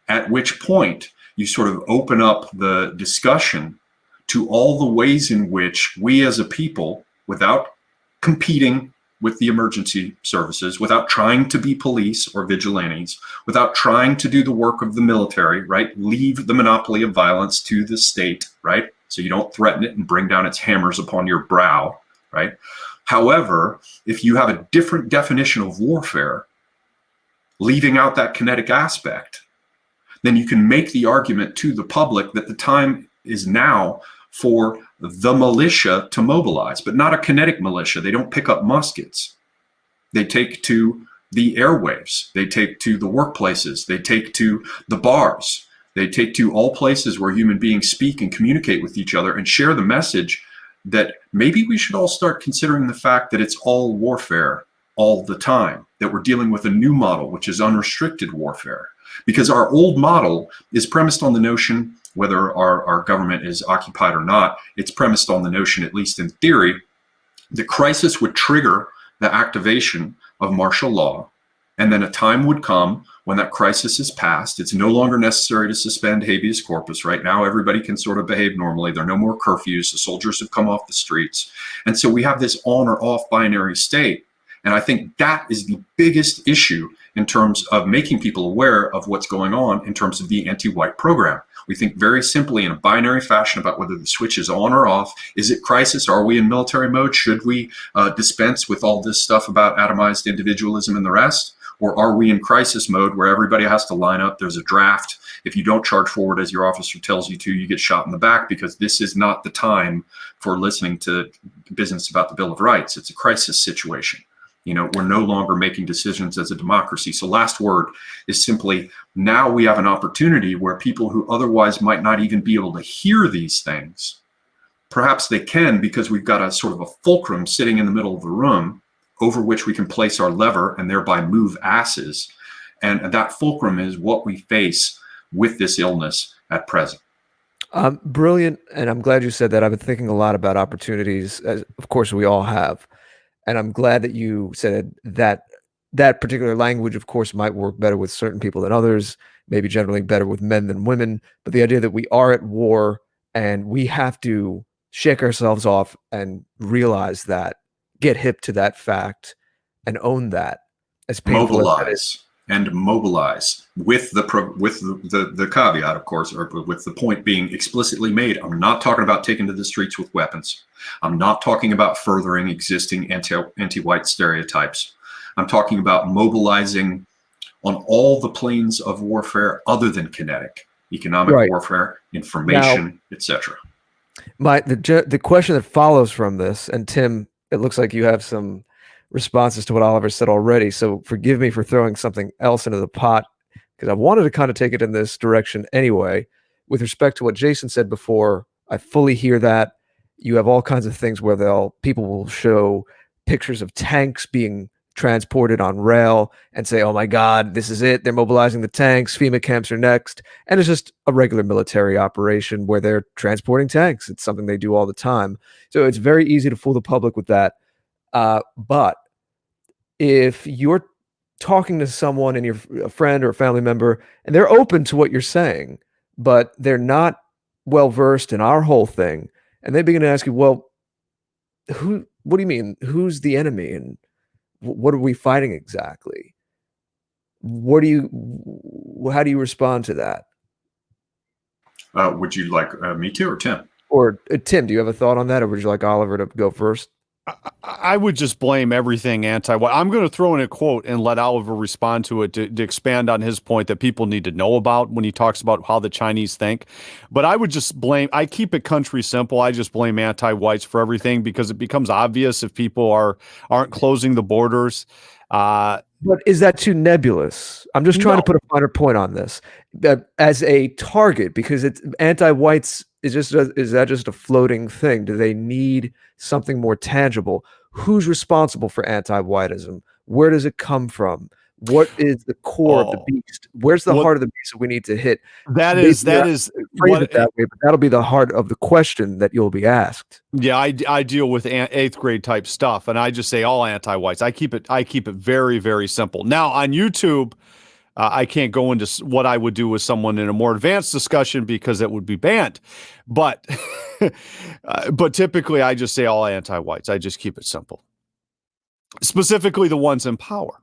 At which point, you sort of open up the discussion to all the ways in which we as a people, without competing with the emergency services, without trying to be police or vigilantes, without trying to do the work of the military, right? Leave the monopoly of violence to the state, right? So you don't threaten it and bring down its hammers upon your brow, right? However, if you have a different definition of warfare, leaving out that kinetic aspect, then you can make the argument to the public that the time is now for the militia to mobilize, but not a kinetic militia. They don't pick up muskets. They take to the airwaves. They take to the workplaces. They take to the bars. They take to all places where human beings speak and communicate with each other and share the message that maybe we should all start considering the fact that it's all warfare all the time, that we're dealing with a new model, which is unrestricted warfare. Because our old model is premised on the notion, whether our government is occupied or not, it's premised on the notion, at least in theory, that crisis would trigger the activation of martial law. And then a time would come when that crisis is past. It's no longer necessary to suspend habeas corpus. Right now, everybody can sort of behave normally. There are no more curfews. The soldiers have come off the streets. And so we have this on or off binary state. And I think that is the biggest issue in terms of making people aware of what's going on in terms of the anti-white program. We think very simply in a binary fashion about whether the switch is on or off. Is it crisis? Are we in military mode? Should we dispense with all this stuff about atomized individualism and the rest? Or are we in crisis mode where everybody has to line up? There's a draft. If you don't charge forward as your officer tells you to, you get shot in the back, because this is not the time for listening to business about the Bill of Rights. It's a crisis situation. We're no longer making decisions as a democracy. So last word is simply, now we have an opportunity where people who otherwise might not even be able to hear these things, perhaps they can, because we've got a sort of a fulcrum sitting in the middle of the room over which we can place our lever and thereby move asses. And that fulcrum is what we face with this illness at present. Brilliant. And I'm glad you said that. I've been thinking a lot about opportunities, as of course we all have. And I'm glad that you said that that particular language, of course, might work better with certain people than others, maybe generally better with men than women. But the idea that we are at war and we have to shake ourselves off and realize that, get hip to that fact and own that, as painful as that is. Mobilize with the caveat, of course, or with the point being explicitly made. I'm not talking about taking to the streets with weapons. I'm not talking about furthering existing anti-white stereotypes. I'm talking about mobilizing on all the planes of warfare other than kinetic, economic warfare, information, etc. The question that follows from this, and Tim, it looks like you have some responses to what Oliver said already, so forgive me for throwing something else into the pot, because I wanted to kind of take it in this direction anyway. With respect to what Jason said before, I fully hear that. You have all kinds of things where people will show pictures of tanks being transported on rail and say, oh my God, this is it. They're mobilizing the tanks. FEMA camps are next. And it's just a regular military operation where they're transporting tanks. It's something they do all the time. So it's very easy to fool the public with that. But if you're talking to someone and you're a friend or a family member, and they're open to what you're saying, but they're not well versed in our whole thing, and they begin to ask you, well, what do you mean? Who's the enemy? And what are we fighting exactly? How do you respond to that? Would you like me to, or Tim? Or Tim, do you have a thought on that, or would you like Oliver to go first? I would just blame everything anti-white. I'm going to throw in a quote and let Oliver respond to it to expand on his point that people need to know about when he talks about how the Chinese think. But I would just I keep it country simple. I just blame anti-whites for everything because it becomes obvious if people aren't closing the borders. But is that too nebulous? I'm just trying to put a finer point on this as a target, because it's anti-whites. Is that just a floating thing? Do they need something more tangible? Who's responsible for anti-whiteism? Where does it come from? What is the core of the beast? Where's the heart of the beast that we need to hit? That is what, it that way, but that'll be the heart of the question that you'll be asked. Yeah, I deal with 8th grade type stuff, and I just say all anti-whites. I keep it very, very simple. Now on YouTube, I can't go into what I would do with someone in a more advanced discussion because it would be banned. But but typically I just say all anti-whites. I just keep it simple. Specifically the ones in power,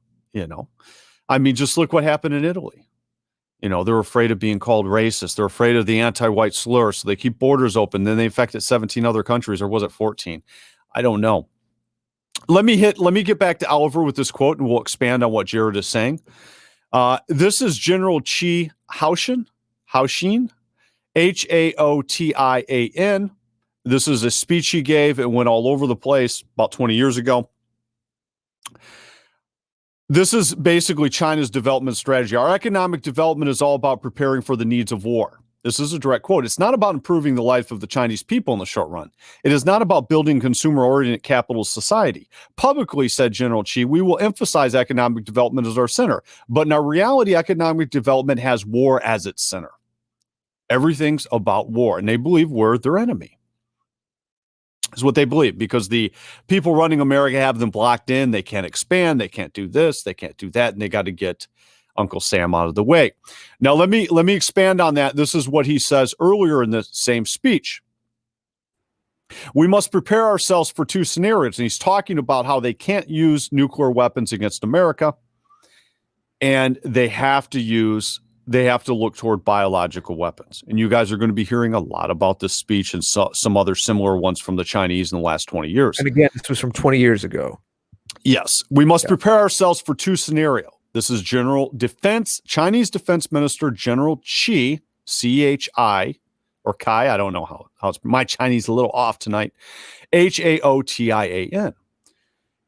I mean, just look what happened in Italy. They're afraid of being called racist. They're afraid of the anti-white slur, so they keep borders open. Then they infected 17 other countries, or was it 14? I don't know. Let me get back to Oliver with this quote, and we'll expand on what Jared is saying. This is General Chi Haotian, Haotian, Haotian. This is a speech he gave. It went all over the place about 20 years ago. This is basically China's development strategy. Our economic development is all about preparing for the needs of war. This is a direct quote. It's not about improving the life of the Chinese people in the short run. It is not about building consumer-oriented capitalist society. Publicly, said General Chi, we will emphasize economic development as our center. But in our reality, economic development has war as its center. Everything's about war, and they believe we're their enemy. Is what they believe, because the people running America have them blocked in. They can't expand. They can't do this. They can't do that. And they got to get Uncle Sam out of the way. Now, let me expand on that. This is what he says earlier in the same speech. We must prepare ourselves for two scenarios. And he's talking about how they can't use nuclear weapons against America. And they have to look toward biological weapons. And you guys are going to be hearing a lot about this speech and some other similar ones from the Chinese in the last 20 years. And again, this was from 20 years ago. Yes. We must prepare ourselves for two scenarios. This is Chinese Defense Minister General Chi, C-H-I, or Kai, I don't know how it's, my Chinese is a little off tonight, Haotian.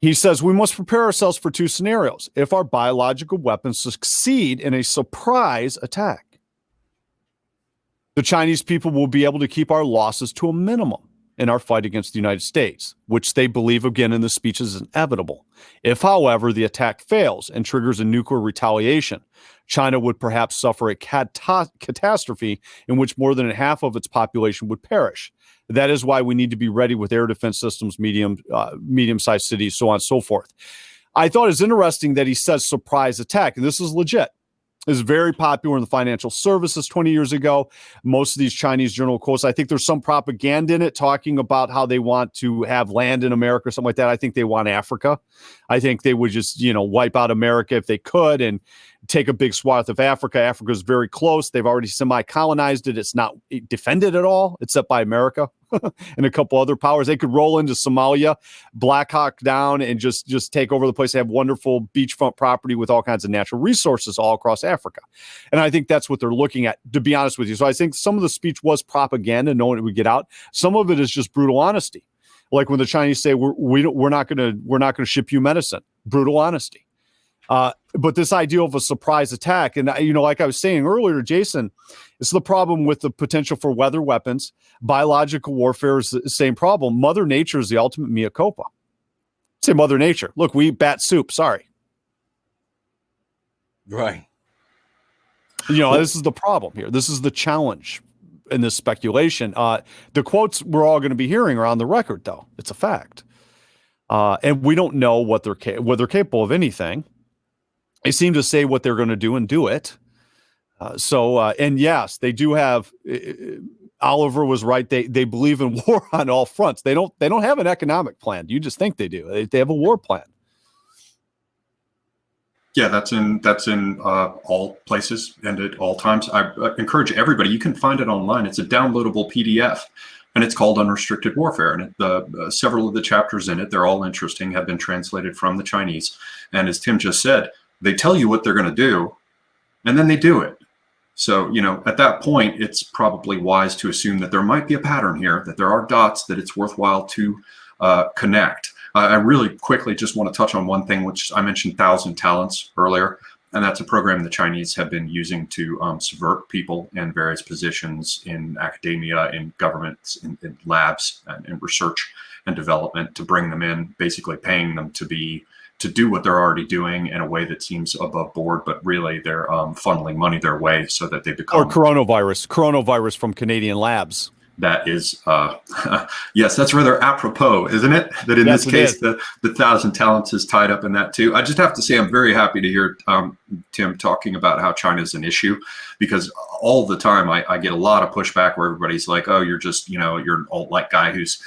He says, we must prepare ourselves for two scenarios. If our biological weapons succeed in a surprise attack, the Chinese people will be able to keep our losses to a minimum in our fight against the United States, which they believe, again, in the speech is inevitable. If, however, the attack fails and triggers a nuclear retaliation, China would perhaps suffer a catastrophe in which more than half of its population would perish. That is why we need to be ready with air defense systems, medium-sized cities, so on and so forth. I thought it's interesting that he says surprise attack, and this is legit. Is very popular in the financial services 20 years ago. Most of these Chinese journal quotes, I think there's some propaganda in it talking about how they want to have land in America or something like that. I think they want Africa. I think they would just, wipe out America if they could and take a big swath of Africa. Africa is very close. They've already semi-colonized it. It's not defended at all, except by America and a couple other powers. They could roll into Somalia, Black Hawk down, and just take over the place. They have wonderful beachfront property with all kinds of natural resources all across Africa. And I think that's what they're looking at, to be honest with you. So I think some of the speech was propaganda, knowing it would get out. Some of it is just brutal honesty. Like when the Chinese say, we're not going to ship you medicine. Brutal honesty. But this idea of a surprise attack, and like I was saying earlier, Jason, it's the problem with the potential for weather weapons. Biological warfare is the same problem. Mother Nature is the ultimate mea culpa. Say Mother Nature. Look, we eat bat soup. Sorry. Right. This is the problem here. This is the challenge in this speculation. The quotes we're all going to be hearing are on the record, though. It's a fact. And we don't know what they're capable of anything. They seem to say what they're going to do and do it. And yes, they do have. Oliver was right. They believe in war on all fronts. They don't have an economic plan. You just think they do. They have a war plan. Yeah, that's in all places and at all times. I encourage everybody. You can find it online. It's a downloadable PDF, and it's called Unrestricted Warfare. And several of the chapters in it, they're all interesting, have been translated from the Chinese. And as Tim just said, they tell you what they're going to do, and then they do it. So, at that point, it's probably wise to assume that there might be a pattern here, that there are dots that it's worthwhile to connect. I really quickly just want to touch on one thing, which I mentioned 1,000 Talents earlier, and that's a program the Chinese have been using to subvert people in various positions in academia, in governments, in labs, and in research and development, to bring them in, basically paying them to do what they're already doing in a way that seems above board, but really they're funneling money their way so that they become... Or coronavirus from Canadian labs. That is, yes, that's rather apropos, isn't it? That in this case, the 1,000 Talents is tied up in that too. I just have to say, I'm very happy to hear Tim talking about how China is an issue, because all the time I get a lot of pushback where everybody's like, oh, you're just, you're an alt-right guy who's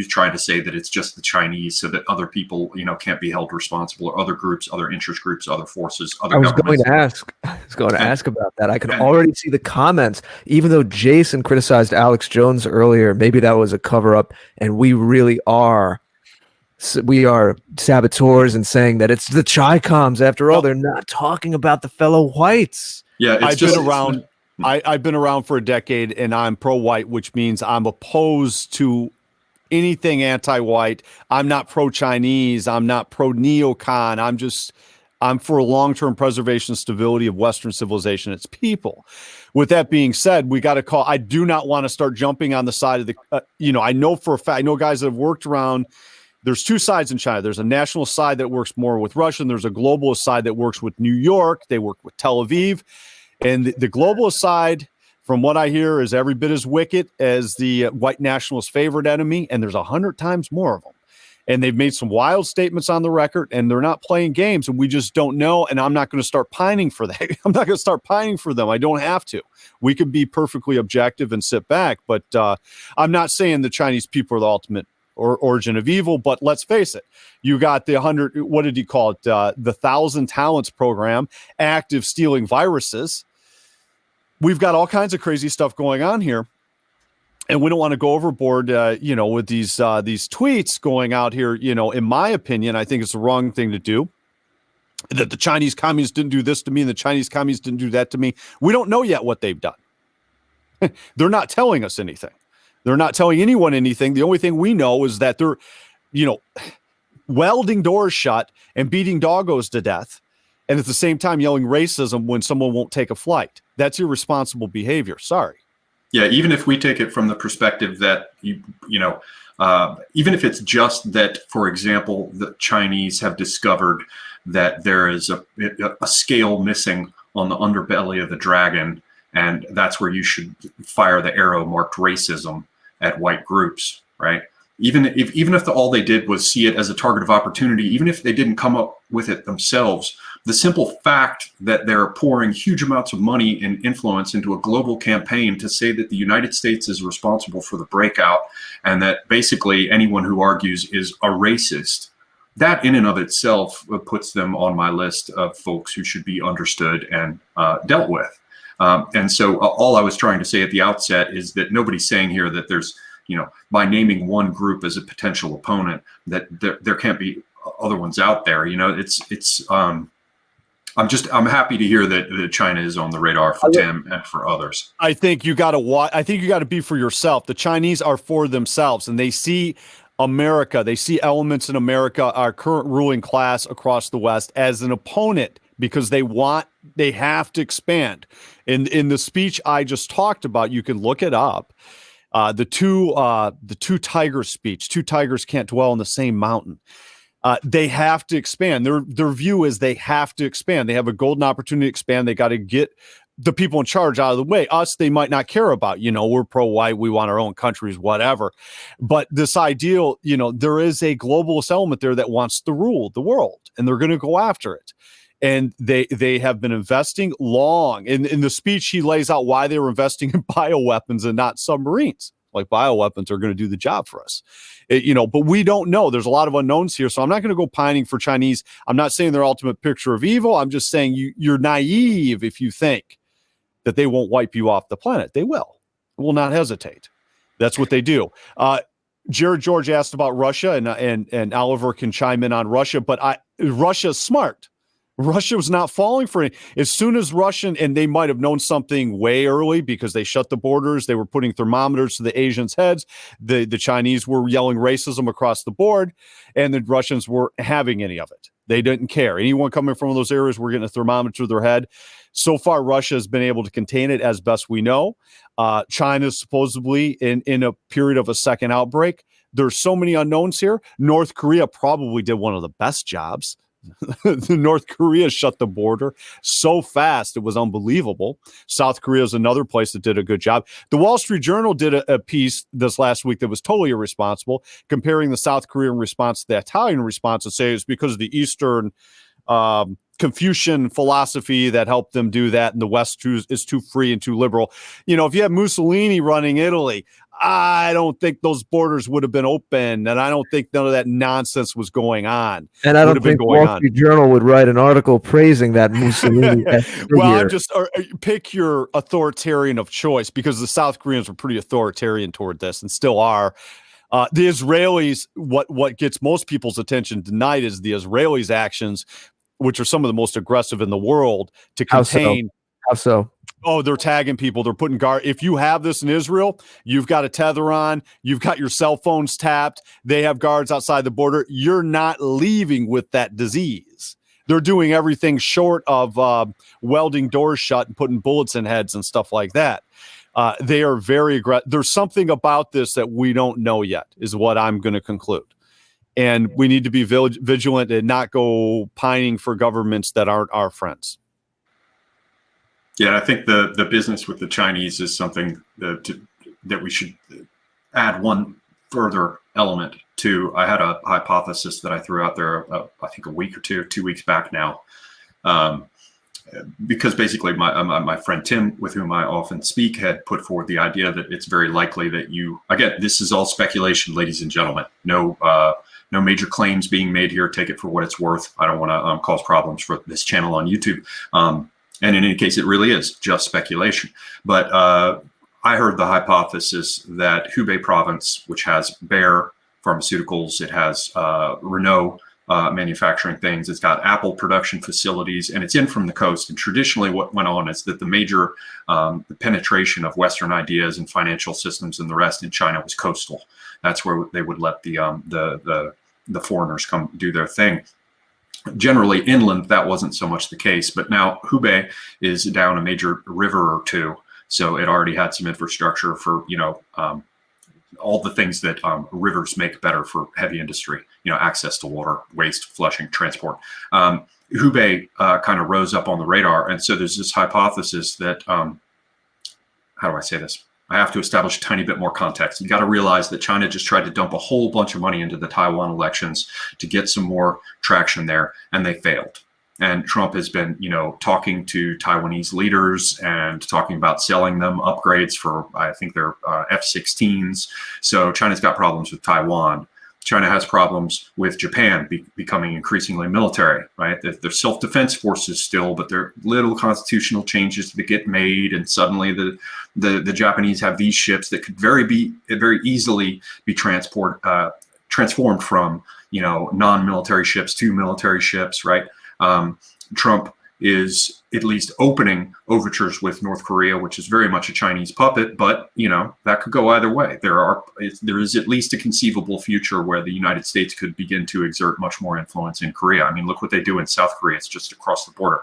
trying to say that it's just the Chinese so that other people, can't be held responsible, or other groups, other interest groups, other forces, other governments. I was going to ask about that. I could already see the comments, even though Jason criticized Alex Jones earlier. Maybe that was a cover-up, and we really are saboteurs and saying that it's the Chi-Coms after all. They're not talking about the fellow whites. Yeah, I've been around for a decade, and I'm pro-white, which means I'm opposed to anything anti-white. I'm not pro-Chinese. I'm not pro-neocon. I'm for long-term preservation and stability of Western civilization, its people. With that being said, we got to call. I do not want to start jumping on the side of the. I know for a fact. I know guys that have worked around. There's two sides in China. There's a national side that works more with Russia, and there's a globalist side that works with New York. They work with Tel Aviv, and the globalist side, from what I hear, is every bit as wicked as the white nationalist favorite enemy, and there's 100 times more of them. And they've made some wild statements on the record, and they're not playing games, and we just don't know. And I'm not going to start pining for that. I'm not going to start pining for them. I don't have to. We could be perfectly objective and sit back. But I'm not saying the Chinese people are the ultimate origin of evil. But let's face it. You got the 100. What did he call it? The 1,000 Talents program, active stealing viruses. We've got all kinds of crazy stuff going on here. And we don't want to go overboard, with these tweets going out here. In my opinion, I think it's the wrong thing to do. That the Chinese communists didn't do this to me, and the Chinese communists didn't do that to me. We don't know yet what they've done. They're not telling us anything. They're not telling anyone anything. The only thing we know is that they're, welding doors shut and beating doggos to death, and at the same time yelling racism when someone won't take a flight. That's irresponsible behavior. Sorry. Yeah, even if we take it from the perspective that, even if it's just that, for example, the Chinese have discovered that there is a scale missing on the underbelly of the dragon, and that's where you should fire the arrow marked racism at white groups, right? Even if all they did was see it as a target of opportunity, even if they didn't come up with it themselves, the simple fact that they're pouring huge amounts of money and influence into a global campaign to say that the United States is responsible for the breakout, and that basically anyone who argues is a racist, that in and of itself puts them on my list of folks who should be understood and dealt with. And so all I was trying to say at the outset is that nobody's saying here that there's, by naming one group as a potential opponent, that there can't be other ones out there. I'm happy to hear that China is on the radar for Tim and for others. I think you got to be for yourself. The Chinese are for themselves, and they see America. They see elements in America, our current ruling class across the West, as an opponent because they have to expand. In the speech I just talked about, you can look it up. The two tigers speech. Two tigers can't dwell in the same mountain. They have to expand. Their view is they have to expand. They have a golden opportunity to expand. They got to get the people in charge out of the way. Us, they might not care about. We're pro-white. We want our own countries, whatever. But this ideal, there is a globalist element there that wants to rule the world, and they're going to go after it. And they have been investing long. In the speech, he lays out why they were investing in bioweapons and not submarines. Like, bioweapons are going to do the job for us. But we don't know. There's a lot of unknowns here. So I'm not going to go pining for Chinese. I'm not saying their ultimate picture of evil. I'm just saying you're naive if you think that they won't wipe you off the planet. They will not hesitate. That's what they do. Jared George asked about Russia, and Oliver can chime in on Russia, but Russia's smart. Russia was not falling for it. As soon as and they might have known something way early because they shut the borders. They were putting thermometers to the Asians' heads. The Chinese were yelling racism across the board, and the Russians weren't having any of it. They didn't care. Anyone coming from those areas were getting a thermometer to their head. So far, Russia has been able to contain it as best we know. China is supposedly in a period of a second outbreak. There's so many unknowns here. North Korea probably did one of the best jobs. North Korea shut the border so fast, it was unbelievable. South Korea is another place that did a good job. The Wall Street Journal did a piece this last week that was totally irresponsible, comparing the South Korean response to the Italian response, to say it's because of the Eastern Confucian philosophy that helped them do that, and the West is too free and too liberal. If you have Mussolini running Italy, I don't think those borders would have been open, and I don't think none of that nonsense was going on. And I don't think Wall Street Journal would write an article praising that Mussolini. Well, I'm just pick your authoritarian of choice, because the South Koreans were pretty authoritarian toward this and still are. The Israelis, what gets most people's attention tonight is the Israelis' actions, which are some of the most aggressive in the world to contain. How so? Oh, they're tagging people. They're putting guard. If you have this in Israel, you've got a tether on. You've got your cell phones tapped. They have guards outside the border. You're not leaving with that disease. They're doing everything short of welding doors shut and putting bullets in heads and stuff like that. They are very aggressive. There's something about this that we don't know yet, is what I'm going to conclude. And we need to be vigilant and not go pining for governments that aren't our friends. Yeah, I think the business with the Chinese is something that we should add one further element to. I had a hypothesis that I threw out there, I think a week or 2 weeks back now, because basically my friend Tim, with whom I often speak, had put forward the idea that it's very likely that again, this is all speculation, ladies and gentlemen. No major claims being made here. Take it for what it's worth. I don't want to cause problems for this channel on YouTube. And in any case, it really is just speculation. But I heard the hypothesis that Hubei province, which has Bayer Pharmaceuticals, it has Renault manufacturing things, it's got Apple production facilities, and it's in from the coast. And traditionally what went on is that the major the penetration of Western ideas and financial systems and the rest in China was coastal. That's where they would let the foreigners come do their thing. Generally inland, that wasn't so much the case, but now Hubei is down a major river or two, so it already had some infrastructure for all the things that rivers make better for heavy industry, access to water, waste, flushing, transport. Hubei kind of rose up on the radar, and so there's this hypothesis that how do I say this? I have to establish a tiny bit more context. You got to realize that China just tried to dump a whole bunch of money into the Taiwan elections to get some more traction there, and they failed. And Trump has been, talking to Taiwanese leaders and talking about selling them upgrades for, I think, their F-16s. So China's got problems with Taiwan. China has problems with Japan becoming increasingly military, right? They're self-defense forces still, but there are little constitutional changes that get made, and suddenly the Japanese have these ships that could very easily be transformed from non-military ships to military ships, right? Trump is at least opening overtures with North Korea, which is very much a Chinese puppet, but that could go either way. There is at least a conceivable future where the United States could begin to exert much more influence in Korea. I mean, look what they do in South Korea. It's just across the border,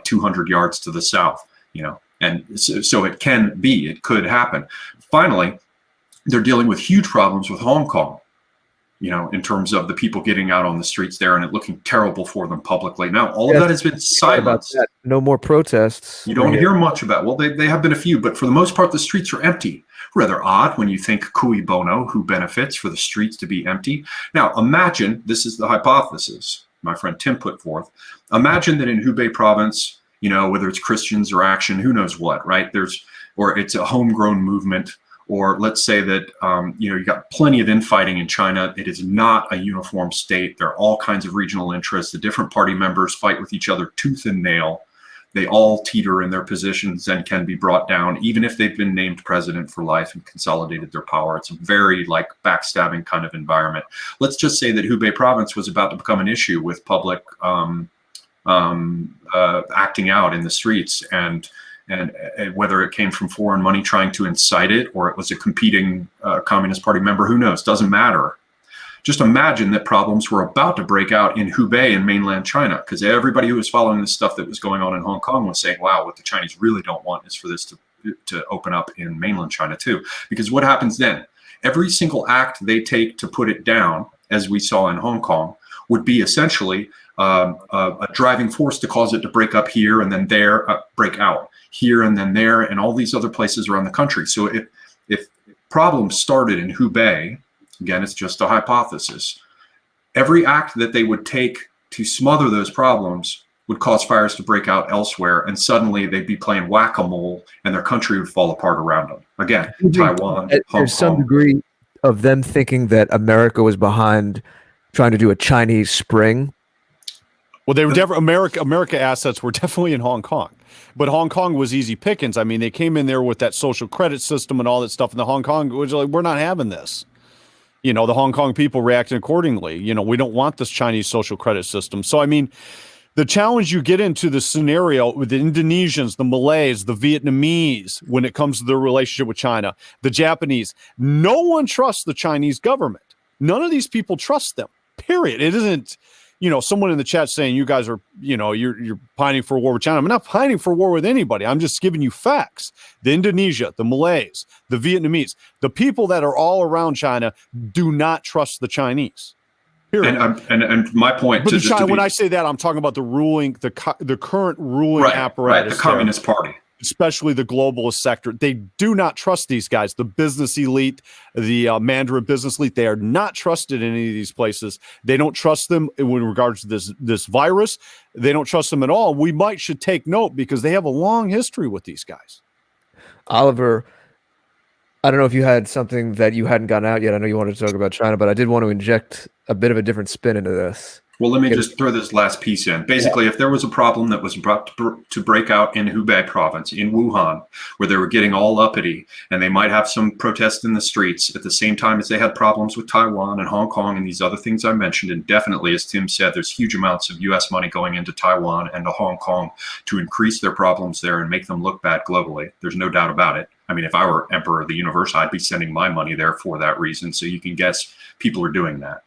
200 yards to the south, and so it could happen. Finally, they're dealing with huge problems with Hong Kong. in terms of the people getting out on the streets there and it looking terrible for them publicly. Now, all of that has been silenced. No more protests. You don't hear much about, well, they have been a few, but for the most part, the streets are empty. Rather odd when you think cui bono, who benefits, for the streets to be empty. Now, imagine, this is the hypothesis my friend Tim put forth. Imagine that in Hubei province, whether it's Christians or Action, who knows what, right? Or it's a homegrown movement, or let's say that, you got plenty of infighting in China. It is not a uniform state. There are all kinds of regional interests. The different party members fight with each other tooth and nail. They all teeter in their positions and can be brought down, even if they've been named president for life and consolidated their power. It's a very backstabbing kind of environment. Let's just say that Hubei province was about to become an issue with public acting out in the streets, and whether it came from foreign money trying to incite it, or it was a competing Communist Party member, who knows, doesn't matter. Just imagine that problems were about to break out in Hubei in mainland China, because everybody who was following the stuff that was going on in Hong Kong was saying, wow, what the Chinese really don't want is for this to open up in mainland China too. Because what happens then? Every single act they take to put it down, as we saw in Hong Kong, would be essentially a driving force to cause it to break up here and then there, break out here and then there, and all these other places around the country. So if problems started in Hubei, again, it's just a hypothesis, every act that they would take to smother those problems would cause fires to break out elsewhere, and suddenly they'd be playing whack-a-mole and their country would fall apart around them. Again, Taiwan, Hong Kong. There's some degree of them thinking that America was behind trying to do a Chinese spring. Well, they were America assets were definitely in Hong Kong, but Hong Kong was easy pickings. I mean, they came in there with that social credit system and all that stuff, and the Hong Kong was like, we're not having this. The Hong Kong people reacted accordingly. We don't want this Chinese social credit system. So, I mean, the challenge you get into the scenario with the Indonesians, the Malays, the Vietnamese, when it comes to their relationship with China, the Japanese, no one trusts the Chinese government. None of these people trust them, period. It isn't, someone in the chat saying you guys are, you're pining for a war with China. I'm not pining for a war with anybody. I'm just giving you facts. The Indonesia, the Malays, the Vietnamese, the people that are all around China do not trust the Chinese. Period. And my point, but when I say that, I'm talking about the current ruling apparatus, the Communist Party, especially the globalist sector. They do not trust these guys. The business elite, the Mandarin business elite, they are not trusted in any of these places. They don't trust them in regards to this virus. They don't trust them at all. We should take note, because they have a long history with these guys. Oliver, I don't know if you had something that you hadn't gotten out yet. I know you wanted to talk about China, but I did want to inject a bit of a different spin into this. Well, let me just throw this last piece in. Basically, if there was a problem that was about to break out in Hubei province, in Wuhan, where they were getting all uppity, and they might have some protests in the streets at the same time as they had problems with Taiwan and Hong Kong and these other things I mentioned, and definitely, as Tim said, there's huge amounts of U.S. money going into Taiwan and to Hong Kong to increase their problems there and make them look bad globally. There's no doubt about it. I mean, if I were emperor of the universe, I'd be sending my money there for that reason. So you can guess people are doing that.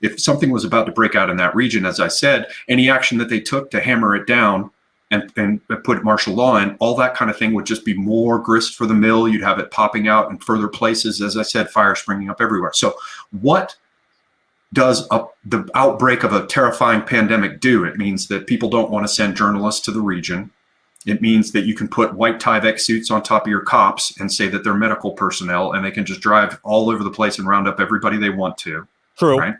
If something was about to break out in that region, as I said, any action that they took to hammer it down and put martial law in, all that kind of thing would just be more grist for the mill. You'd have it popping out in further places. As I said, fire springing up everywhere. So what does the outbreak of a terrifying pandemic do? It means that people don't want to send journalists to the region. It means that you can put white Tyvek suits on top of your cops and say that they're medical personnel, and they can just drive all over the place and round up everybody they want to. True. Right?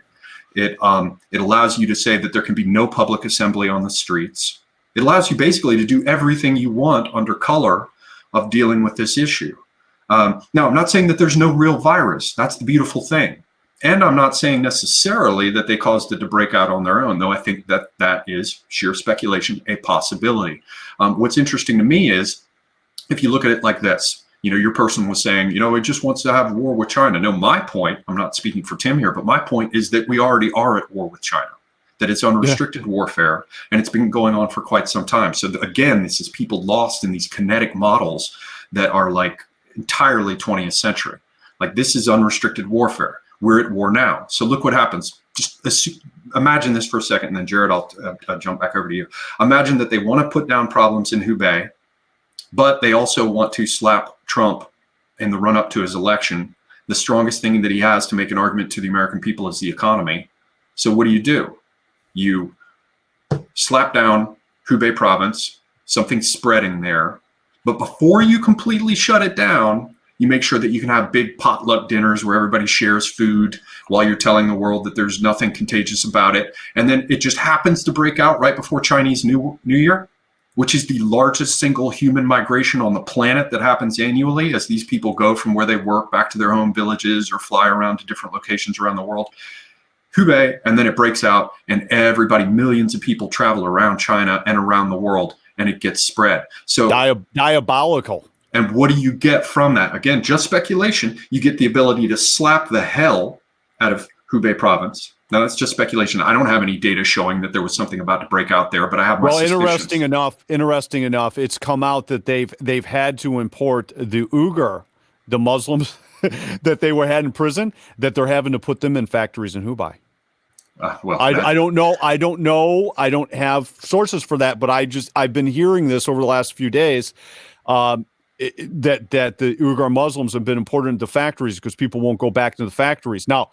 It allows you to say that there can be no public assembly on the streets. It allows you basically to do everything you want under color of dealing with this issue. Now, I'm not saying that there's no real virus. That's the beautiful thing. And I'm not saying necessarily that they caused it to break out on their own, though I think that that is sheer speculation, a possibility. What's interesting to me is, if you look at it like this, your person was saying, it just wants to have war with China. No, my point, I'm not speaking for Tim here, but my point is that we already are at war with China, that it's unrestricted warfare, and it's been going on for quite some time. So again, this is people lost in these kinetic models that are like entirely 20th century. Like, this is unrestricted warfare. We're at war now. So look what happens. Just imagine this for a second, and then Jared, I'll jump back over to you. Imagine that they want to put down problems in Hubei, but they also want to slap Trump in the run-up to his election The strongest thing that he has to make an argument to the American people is the economy. So what do? You slap down Hubei province, something's spreading there. But before you completely shut it down, you make sure that you can have big potluck dinners where everybody shares food while you're telling the world that there's nothing contagious about it. And then it just happens to break out right before Chinese New Year, which is the largest single human migration on the planet that happens annually as these people go from where they work back to their home villages or fly around to different locations around the world. Hubei, and then it breaks out and everybody, millions of people travel around China and around the world and it gets spread. So diabolical. And what do you get from that? Again, just speculation. You get the ability to slap the hell out of Hubei province. Now that's just speculation. I don't have any data showing that there was something about to break out there, but I have my suspicions. Interesting enough, it's come out that they've had to import the Uyghur, the Muslims that they had in prison, that they're having to put them in factories in Hubei. I don't know. I don't have sources for that, but I've been hearing this over the last few days. That the Uyghur Muslims have been imported into factories because people won't go back to the factories. Now,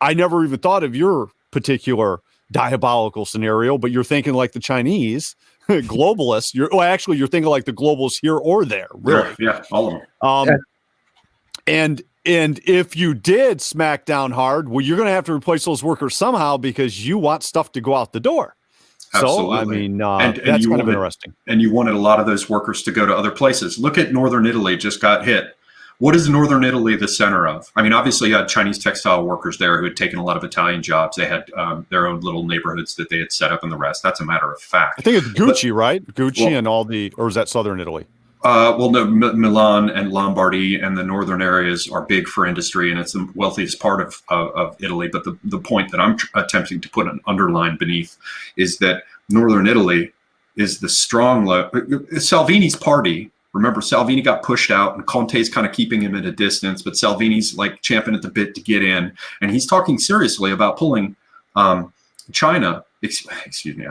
I never even thought of your particular diabolical scenario, but you're thinking like the Chinese globalists. You're thinking like the globalists here or there. Really? Yeah, all of them. And if you did smack down hard, well, you're going to have to replace those workers somehow because you want stuff to go out the door. Absolutely. So, I mean, that's kind of interesting. And you wanted a lot of those workers to go to other places. Look at Northern Italy, just got hit. What is Northern Italy the center of? I mean, obviously you had Chinese textile workers there who had taken a lot of Italian jobs. They had their own little neighborhoods that they had set up and the rest. That's a matter of fact. I think it's Gucci, right? Gucci and all the, or is that Southern Italy? Well, no, Milan and Lombardy and the northern areas are big for industry, and it's the wealthiest part of Italy. But the point that I'm attempting to put an underline beneath is that northern Italy is the strong Salvini's party. Remember, Salvini got pushed out, and Conte's kind of keeping him at a distance, but Salvini's like champing at the bit to get in, and he's talking seriously about pulling China. Excuse me.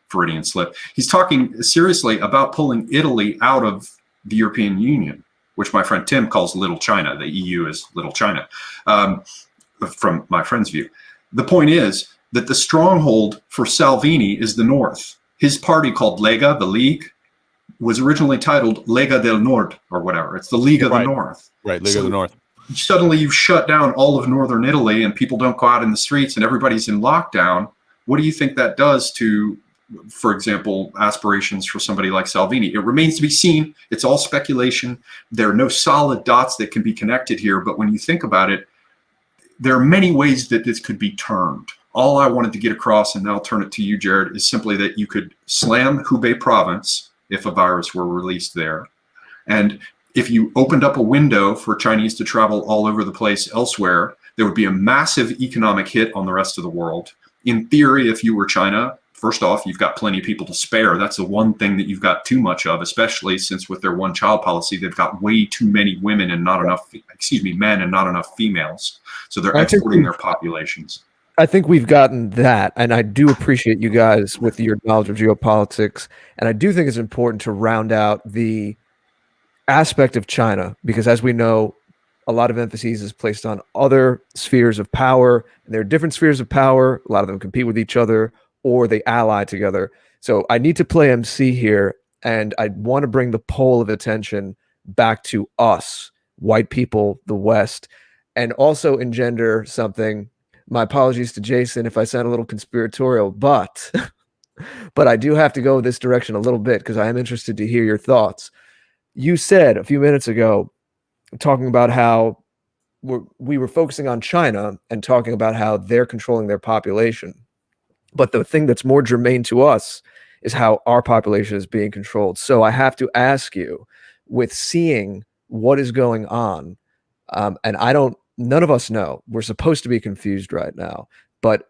Freudian slip. He's talking seriously about pulling Italy out of the European Union, which my friend Tim calls Little China. The EU is Little China, from my friend's view. The point is that the stronghold for Salvini is the North. His party called Lega, the League, was originally titled Lega del Nord or whatever. It's the League of the North. Right, League of the North. Suddenly you've shut down all of northern Italy and people don't go out in the streets and everybody's in lockdown. What do you think that does to, for example, aspirations for somebody like Salvini? It remains to be seen. It's all speculation. There are no solid dots that can be connected here. But when you think about it, there are many ways that this could be turned. All I wanted to get across, and I'll turn it to you, Jared, is simply that you could slam Hubei province if a virus were released there. And if you opened up a window for Chinese to travel all over the place elsewhere, there would be a massive economic hit on the rest of the world. In theory, if you were China, first off, you've got plenty of people to spare. That's the one thing that you've got too much of, especially since with their one-child policy, they've got way too many women and not enough, men and not enough females. So they're exporting their populations. I think we've gotten that, and I do appreciate you guys with your knowledge of geopolitics, and I do think it's important to round out the aspect of China, because as we know, a lot of emphasis is placed on other spheres of power, and there are different spheres of power. A lot of them compete with each other, or they ally together. So I need to play MC here, and I want to bring the pole of attention back to us, white people, the West, and also engender something. My apologies to Jason if I sound a little conspiratorial, but I do have to go this direction a little bit because I am interested to hear your thoughts. You said a few minutes ago, talking about how we were focusing on China and talking about how they're controlling their population. But the thing that's more germane to us is how our population is being controlled. So I have to ask you, with seeing what is going on, and none of us know. We're supposed to be confused right now. But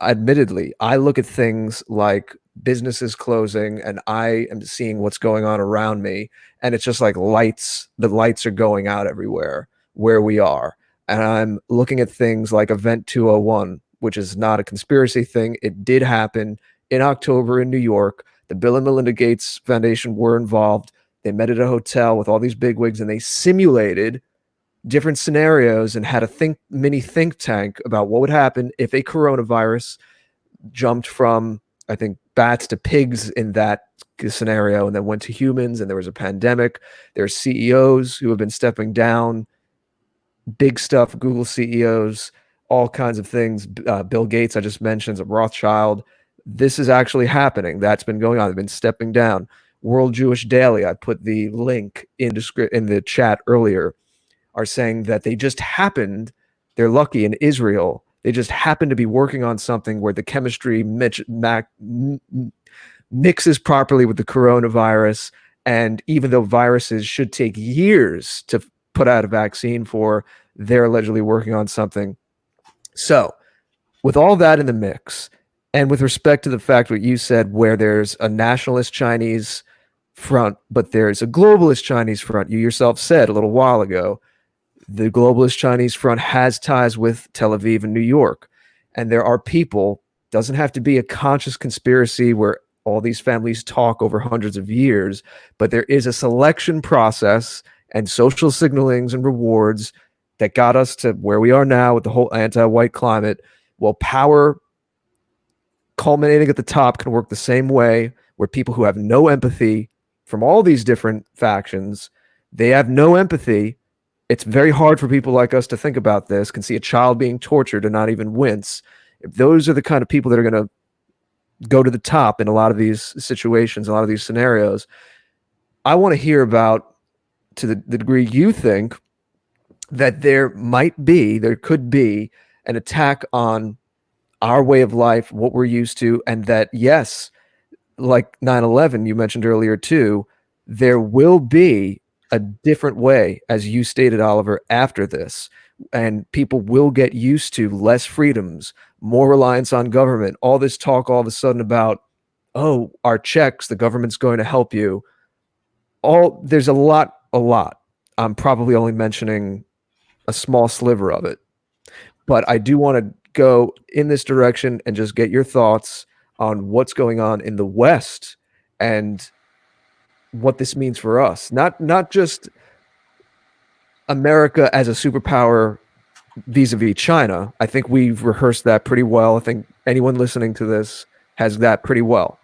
admittedly, I look at things like businesses closing and I am seeing what's going on around me. And it's just like the lights are going out everywhere where we are. And I'm looking at things like Event 201, which is not a conspiracy thing. It did happen in October in New York. The Bill and Melinda Gates Foundation were involved. They met at a hotel with all these bigwigs and they simulated different scenarios and had a mini think tank about what would happen if a coronavirus jumped from, I think, bats to pigs in that scenario, and then went to humans, and there was a pandemic. There's CEOs who have been stepping down, big stuff, Google CEOs, all kinds of things. Bill Gates, I just mentioned, a Rothschild. This is actually happening. That's been going on. They've been stepping down. World Jewish Daily, I put the link in the chat earlier, are saying that they just happened, they're lucky in Israel, they just happen to be working on something where the chemistry mixes properly with the coronavirus. And even though viruses should take years to put out a vaccine for, they're allegedly working on something. So with all that in the mix, and with respect to the fact what you said, where there's a nationalist Chinese front, but there's a globalist Chinese front, you yourself said a little while ago, the globalist Chinese front has ties with Tel Aviv and New York. And there are people, doesn't have to be a conscious conspiracy where all these families talk over hundreds of years, but there is a selection process and social signalings and rewards that got us to where we are now with the whole anti-white climate. Well, power culminating at the top can work the same way, where people who have no empathy from all these different factions, they have no empathy. It's very hard for people like us to think about this, can see a child being tortured and not even wince. If those are the kind of people that are going to go to the top in a lot of these situations, a lot of these scenarios, I want to hear about, to the degree you think that there could be an attack on our way of life, what we're used to, and that, yes, like 9/11 you mentioned earlier too, there will be a different way, as you stated, Oliver, after this, and people will get used to less freedoms, more reliance on government, all this talk all of a sudden about, oh, our checks, the government's going to help you. There's a lot. I'm probably only mentioning a small sliver of it, but I do want to go in this direction and just get your thoughts on what's going on in the West and what this means for us. Not just America as a superpower vis-a-vis China. I think we've rehearsed that pretty well. I think anyone listening to this has that pretty well.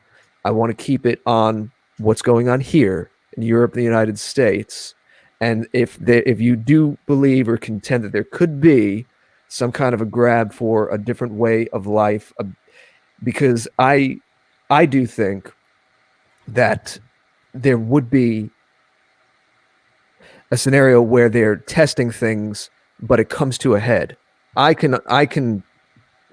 I want to keep it on what's going on here in Europe and the United States. And if you do believe or contend that there could be some kind of a grab for a different way of life, because I do think that there would be a scenario where they're testing things, but it comes to a head. I can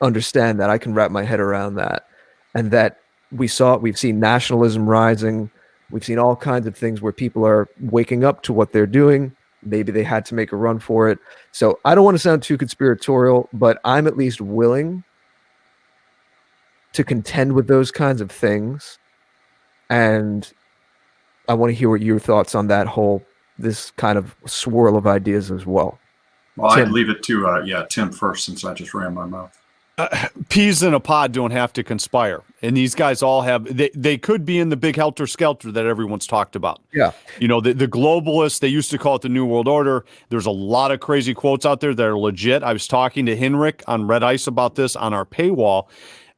understand that. I can wrap my head around that. And that we've seen nationalism rising. We've seen all kinds of things where people are waking up to what they're doing. Maybe they had to make a run for it. So I don't want to sound too conspiratorial, but I'm at least willing to contend with those kinds of things. And I want to hear what your thoughts on that this kind of swirl of ideas as well. Well, Tim. I'd leave it to Tim first, since I just ran my mouth. Peas in a pod don't have to conspire, and these guys all have. They could be in the big helter skelter that everyone's talked about. Yeah, you know, the globalists, they used to call it the New World Order. There's a lot of crazy quotes out there that are legit. I was talking to Henrik on Red Ice about this on our paywall,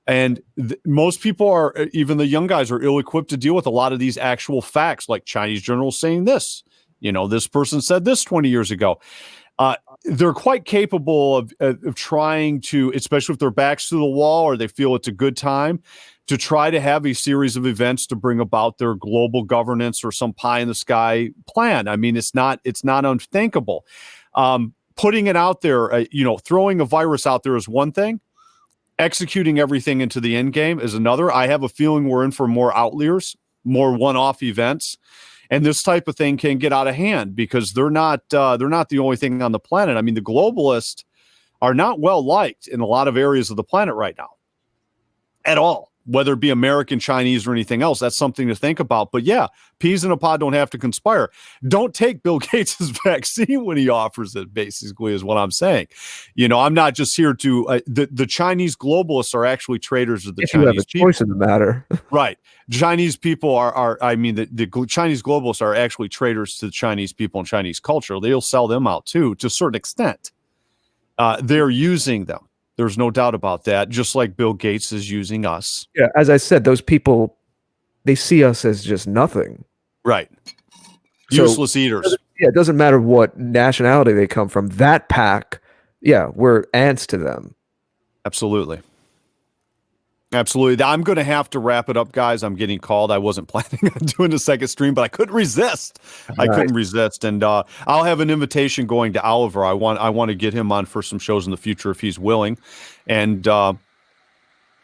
and most people are, even the young guys, are ill-equipped to deal with a lot of these actual facts, like Chinese journals saying this. You know, this person said this 20 years ago. They're quite capable of trying to, especially if their back's to the wall or they feel it's a good time, to try to have a series of events to bring about their global governance or some pie in the sky plan. I mean, it's not unthinkable. Putting it out there, throwing a virus out there is one thing. Executing everything into the end game is another. I have a feeling we're in for more outliers, more one-off events. And this type of thing can get out of hand because they're not the only thing on the planet. I mean, the globalists are not well liked in a lot of areas of the planet right now at all. whether it be American, Chinese, or anything else. That's something to think about. But yeah, peas in a pod don't have to conspire. Don't take Bill Gates' vaccine when he offers it, basically, is what I'm saying. I'm not just here to the Chinese globalists are actually traitors of the If Chinese you have a people. choice in the matter. Right. Chinese people the Chinese globalists are actually traitors to the Chinese people and Chinese culture. They'll sell them out too, to a certain extent. They're using them. There's no doubt about that. Just like Bill Gates is using us. Yeah, as I said, those people, they see us as just nothing. Right. So, useless eaters. Yeah, it doesn't matter what nationality they come from. That pack, yeah, we're ants to them. Absolutely. Absolutely. I'm going to have to wrap it up, guys. I'm getting called. I wasn't planning on doing a second stream, but I couldn't resist. I couldn't resist. And I'll have an invitation going to Oliver. I want to get him on for some shows in the future if he's willing, and talk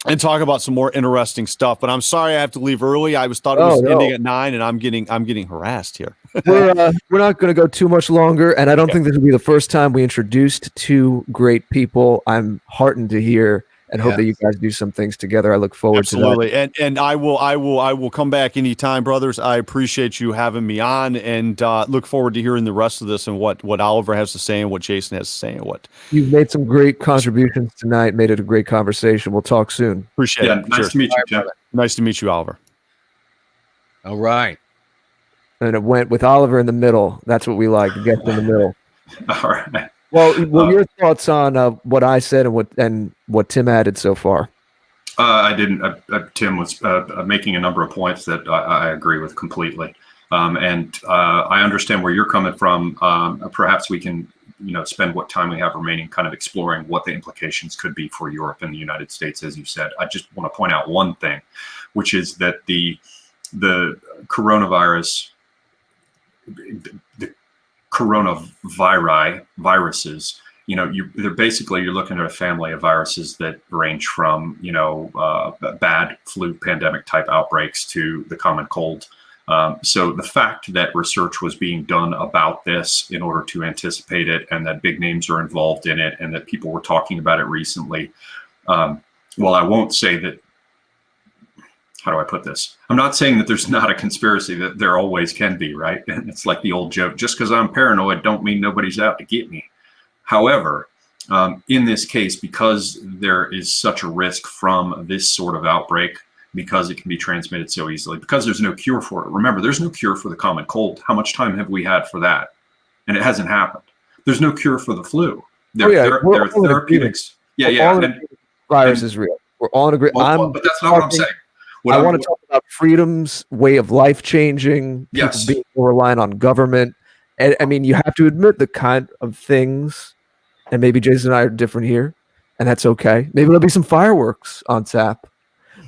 about some more interesting stuff. But I'm sorry I have to leave early. I thought it was ending at 9, and I'm getting harassed here. We're not going to go too much longer, and I don't think this will be the first time we introduced two great people. I'm heartened to hear and hope that you guys do some things together. I look forward to that. Absolutely. And I will come back anytime, brothers. I appreciate you having me on, and look forward to hearing the rest of this and what Oliver has to say and what Jason has to say and what. You've made some great contributions tonight, made it a great conversation. We'll talk soon. Appreciate it. Nice to meet you, Jim. Nice to meet you, Oliver. All right. And it went with Oliver in the middle. That's what we like, get in the middle. All right. Well, your thoughts on what I said and what Tim added so far? I didn't. Tim was making a number of points that I agree with completely, and I understand where you're coming from. Perhaps we can, spend what time we have remaining, kind of exploring what the implications could be for Europe and the United States, as you said. I just want to point out one thing, which is that the coronavirus. The viruses, they're basically, you're looking at a family of viruses that range from, bad flu pandemic type outbreaks to the common cold. So the fact that research was being done about this in order to anticipate it, and that big names are involved in it, and that people were talking about it recently. Well, I won't say that. How do I put this? I'm not saying that there's not a conspiracy, that there always can be, right? And it's like the old joke, just because I'm paranoid don't mean nobody's out to get me. However, in this case, because there is such a risk from this sort of outbreak, because it can be transmitted so easily, because there's no cure for it. Remember, there's no cure for the common cold. How much time have we had for that? And it hasn't happened. There's no cure for the flu. There are therapeutics. Virus is real. We're all in agreement. But that's not what I'm saying. I want to talk about freedom's way of life changing, people being more reliant on government. And I mean, you have to admit the kind of things, and maybe Jason and I are different here, and that's okay. Maybe there'll be some fireworks on tap.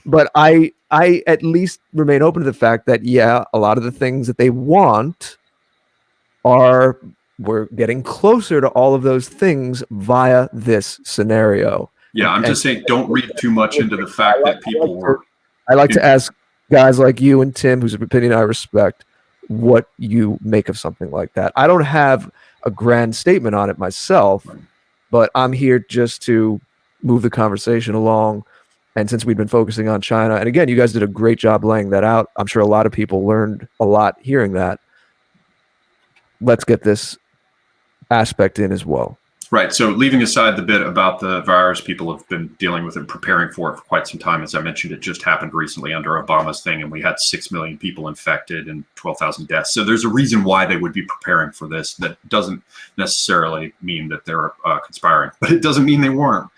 But I at least remain open to the fact that, a lot of the things that they want we're getting closer to all of those things via this scenario. Yeah, I'm just saying, don't read too much into the fact that people were. I like to ask guys like you and Tim, whose opinion I respect, what you make of something like that. I don't have a grand statement on it myself, but I'm here just to move the conversation along. And since we've been focusing on China, and again, you guys did a great job laying that out. I'm sure a lot of people learned a lot hearing that. Let's get this aspect in as well. Right. So leaving aside the bit about the virus, people have been dealing with it, preparing for it for quite some time. As I mentioned, it just happened recently under Obama's thing, and we had 6 million people infected and 12,000 deaths. So there's a reason why they would be preparing for this. That doesn't necessarily mean that they're conspiring, but it doesn't mean they weren't.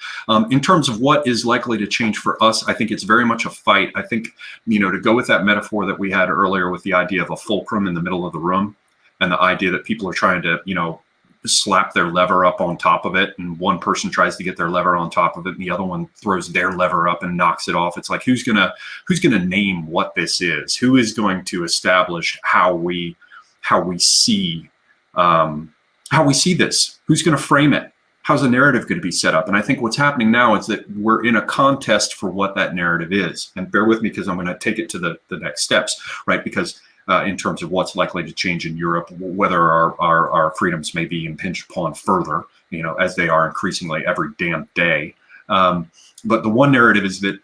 In terms of what is likely to change for us, I think it's very much a fight. I think, to go with that metaphor that we had earlier with the idea of a fulcrum in the middle of the room, and the idea that people are trying to, slap their lever up on top of it, and one person tries to get their lever on top of it and the other one throws their lever up and knocks it off. It's like, who's gonna name what this is? Who is going to establish how we see this? Who's going to frame it? How's the narrative going to be set up? And I think what's happening now is that we're in a contest for what that narrative is. And bear with me, because I'm going to take it to the next steps, right? Because in terms of what's likely to change in Europe, whether our freedoms may be impinged upon further, as they are increasingly every damn day. But the one narrative is that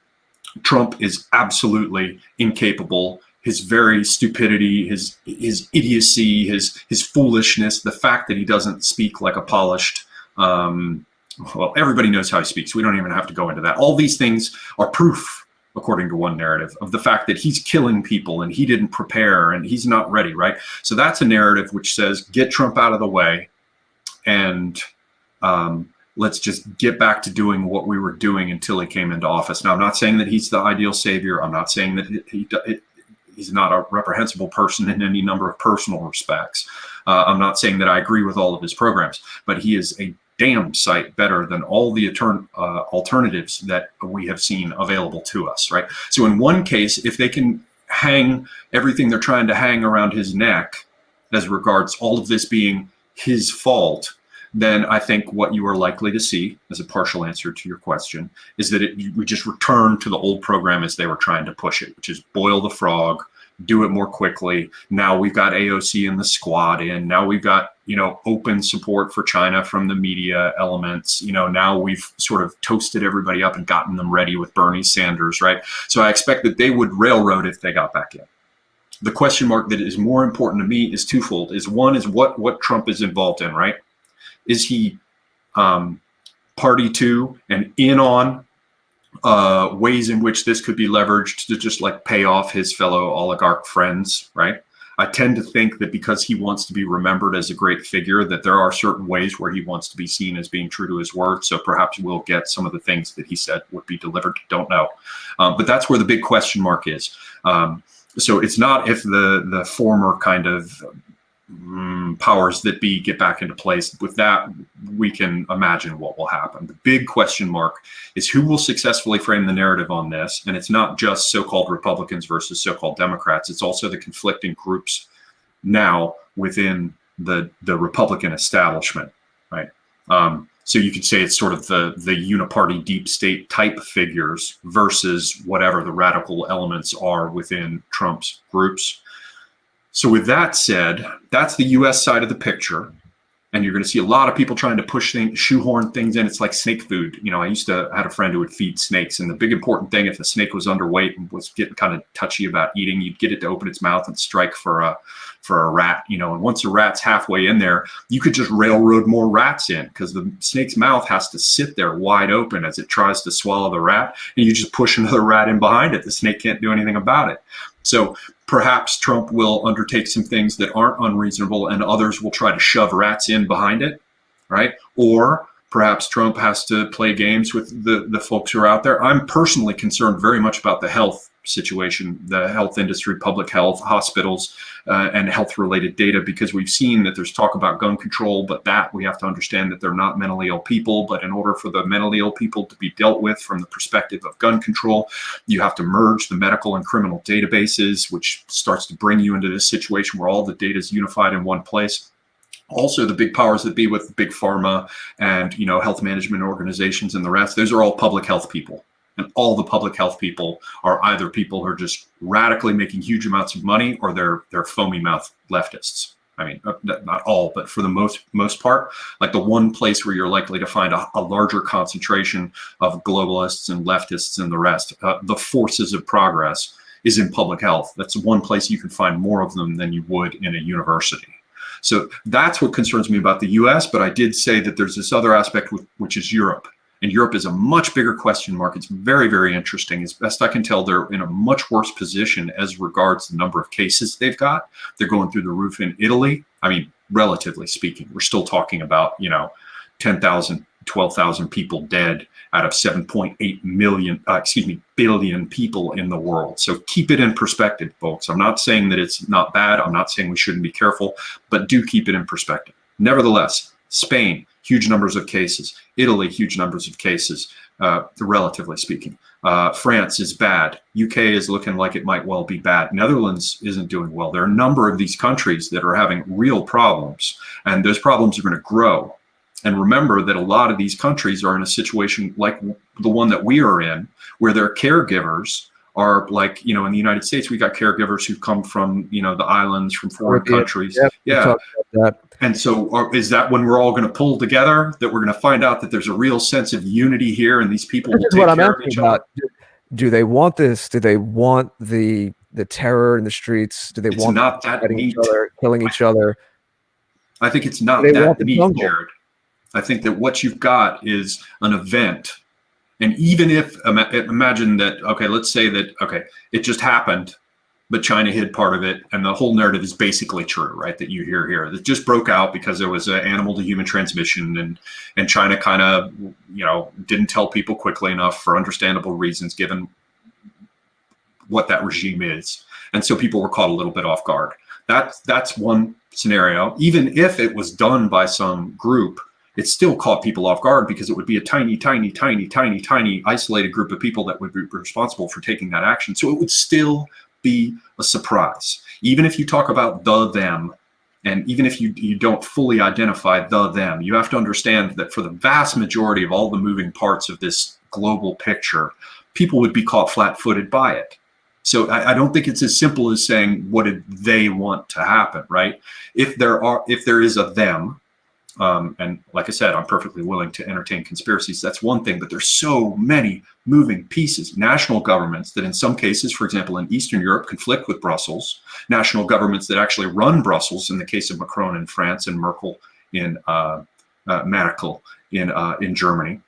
Trump is absolutely incapable. His very stupidity, his idiocy, his foolishness, the fact that he doesn't speak like a polished, well, everybody knows how he speaks. We don't even have to go into that. All these things are proof, according to one narrative, of the fact that he's killing people and he didn't prepare and he's not ready, right? So that's a narrative which says, get Trump out of the way and let's just get back to doing what we were doing until he came into office. Now, I'm not saying that he's the ideal savior. I'm not saying that he's not a reprehensible person in any number of personal respects. I'm not saying that I agree with all of his programs, but he is a damn sight better than all the alternatives that we have seen available to us, right? So in one case, if they can hang everything they're trying to hang around his neck as regards all of this being his fault, then I think what you are likely to see, as a partial answer to your question, is that we just return to the old program as they were trying to push it, which is boil the frog, do it more quickly. Now we've got AOC and the squad in. Now we've got, open support for China from the media elements. Now we've sort of toasted everybody up and gotten them ready with Bernie Sanders, right? So I expect that they would railroad if they got back in. The question mark that is more important to me is twofold. One is what Trump is involved in, right? Is he party to and in on ways in which this could be leveraged to just like pay off his fellow oligarch friends, right? I tend to think that because he wants to be remembered as a great figure, that there are certain ways where he wants to be seen as being true to his word. So perhaps we'll get some of the things that he said would be delivered. Don't know. But that's where the big question mark is. So it's not if the former kind of powers that be get back into place. With that, we can imagine what will happen. The big question mark is who will successfully frame the narrative on this. And it's not just so-called Republicans versus so-called Democrats. It's also the conflicting groups now within the Republican establishment, right? So you could say it's sort of the uniparty deep state type figures versus whatever the radical elements are within Trump's groups. So with that said, that's the U.S. side of the picture. And you're going to see a lot of people trying to push things, shoehorn things in. It's like snake food. I had a friend who would feed snakes. And the big important thing, if a snake was underweight and was getting kind of touchy about eating, you'd get it to open its mouth and strike for a rat. And once a rat's halfway in there, you could just railroad more rats in because the snake's mouth has to sit there wide open as it tries to swallow the rat. And you just push another rat in behind it. The snake can't do anything about it. So perhaps Trump will undertake some things that aren't unreasonable and others will try to shove rats in behind it, right? Or perhaps Trump has to play games with the folks who are out there. I'm personally concerned very much about the health situation, the health industry, public health, hospitals, and health-related data, because we've seen that there's talk about gun control, but that we have to understand that they're not mentally ill people. But in order for the mentally ill people to be dealt with from the perspective of gun control, you have to merge the medical and criminal databases, which starts to bring you into this situation where all the data is unified in one place. Also, the big powers that be with big pharma and health management organizations and the rest, those are all public health people. And all the public health people are either people who are just radically making huge amounts of money or they're foamy mouth leftists. I mean, not all, but for the most part, like the one place where you're likely to find a larger concentration of globalists and leftists and the rest, the forces of progress, is in public health. That's one place you can find more of them than you would in a university. So that's what concerns me about the US, but I did say that there's this other aspect which is Europe. And Europe is a much bigger question mark. It's very, very interesting. As best I can tell, they're in a much worse position as regards the number of cases they've got. They're going through the roof in Italy. I mean, relatively speaking, we're still talking about, 10,000, 12,000 people dead out of 7.8 billion people in the world. So keep it in perspective, folks. I'm not saying that it's not bad. I'm not saying we shouldn't be careful, but do keep it in perspective. Nevertheless, Spain, huge numbers of cases. Italy, huge numbers of cases, relatively speaking. France is bad. UK is looking like it might well be bad. Netherlands isn't doing well. There are a number of these countries that are having real problems, and those problems are going to grow. And remember that a lot of these countries are in a situation like the one that we are in, where their caregivers are like, in the United States, we got caregivers who come from, the islands, from foreign countries. Yep, yeah. And so is that when we're all going to pull together, that we're going to find out that there's a real sense of unity here and these people will take care of each other? do they want this? Do they want the terror in the streets? Do they It's want not that fighting neat. each other, killing each other? I think it's Do not they that want the neat, jungle? Jared. I think that what you've got is an event. And even if, imagine that, okay, let's say that, okay, it just happened, but China hid part of it. And the whole narrative is basically true, right? That you hear here. That just broke out because there was an animal to human transmission, and China kind of, didn't tell people quickly enough for understandable reasons, given what that regime is. And so people were caught a little bit off guard. That's one scenario. Even if it was done by some group, it still caught people off guard because it would be a tiny isolated group of people that would be responsible for taking that action. So it would still be a surprise. Even if you talk about the them, and even if you don't fully identify the them, you have to understand that for the vast majority of all the moving parts of this global picture, people would be caught flat-footed by it. So I don't think it's as simple as saying, what did they want to happen, right? If there is a them, and like I said, I'm perfectly willing to entertain conspiracies. That's one thing, but there's so many moving pieces. National governments that in some cases, for example, in Eastern Europe, conflict with Brussels. National governments that actually run Brussels, in the case of Macron in France and Merkel in Merkel in Germany.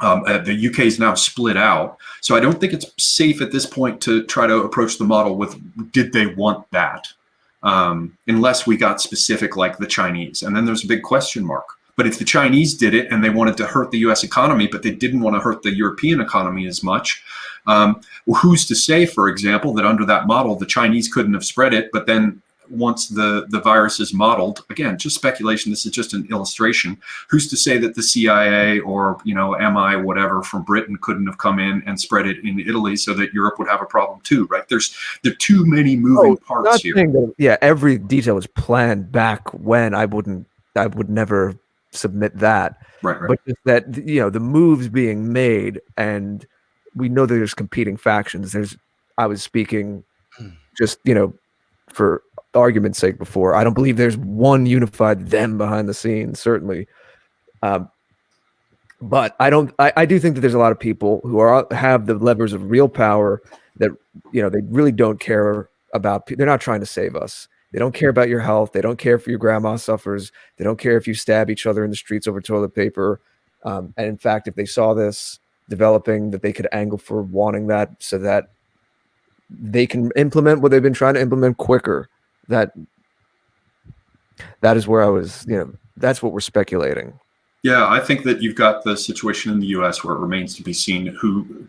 The UK is now split out. So I don't think it's safe at this point to try to approach the model with, did they want that? Unless we got specific like the Chinese. And then there's a big question mark. But if the Chinese did it and they wanted to hurt the US economy, but they didn't want to hurt the European economy as much, who's to say, for example, that under that model, the Chinese couldn't have spread it, but then once the virus is modeled, again, just speculation, this is just an illustration, who's to say that the CIA or, MI, whatever, from Britain couldn't have come in and spread it in Italy so that Europe would have a problem too, right? There are too many moving parts here. That, every detail is planned back when. I would never submit that. Right. But just that, the moves being made, and we know there's competing factions. I was speaking just, for argument's sake before. I don't believe there's one unified them behind the scenes, certainly. But I do think that there's a lot of people who have the levers of real power that, they really don't care about. They're not trying to save us. They don't care about your health. They don't care if your grandma suffers. They don't care if you stab each other in the streets over toilet paper. And in fact, if they saw this developing, that they could angle for wanting that so that they can implement what they've been trying to implement quicker. That is where I was, that's what we're speculating. Yeah, I think that you've got the situation in the US where it remains to be seen who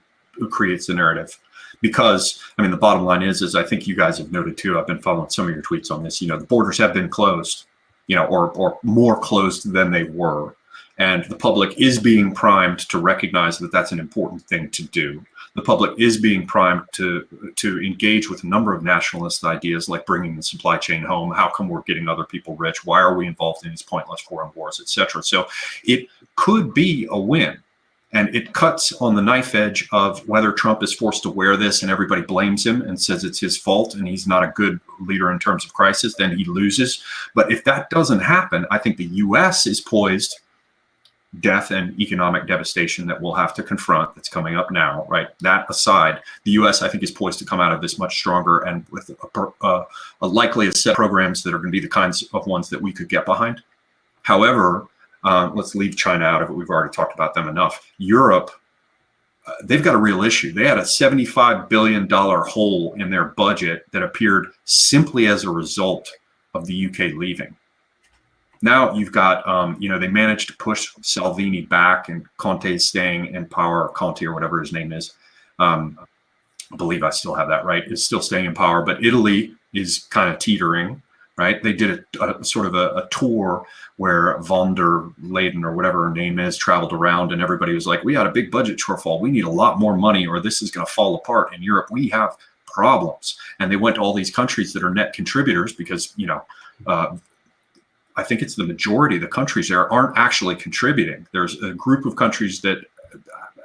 creates the narrative. Because, the bottom line is I think you guys have noted too, I've been following some of your tweets on this, the borders have been closed, or more closed than they were. And the public is being primed to recognize that that's an important thing to do. The public is being primed to engage with a number of nationalist ideas like bringing the supply chain home. How come we're getting other people rich? Why are we involved in these pointless foreign wars, etc.? So it could be a win. And it cuts on the knife edge of whether Trump is forced to wear this and everybody blames him and says it's his fault and he's not a good leader in terms of crisis, then he loses. But if that doesn't happen, I think the US is poised, death and economic devastation that we'll have to confront that's coming up now, right? That aside, the US, I think, is poised to come out of this much stronger and with a likely a set of programs that are going to be the kinds of ones that we could get behind. However, let's leave China out of it. We've already talked about them enough. Europe, they've got a real issue. They had a $75 billion hole in their budget that appeared simply as a result of the UK leaving. Now you've got, they managed to push Salvini back and Conte's staying in power, Conte or whatever his name is. I believe I still have that right, is still staying in power, but Italy is kind of teetering, right? They did a sort of a tour where von der Leyen or whatever her name is traveled around and everybody was like, we had a big budget shortfall. We need a lot more money or this is going to fall apart. In Europe, we have problems. And they went to all these countries that are net contributors because, I think it's the majority of the countries there aren't actually contributing. There's a group of countries that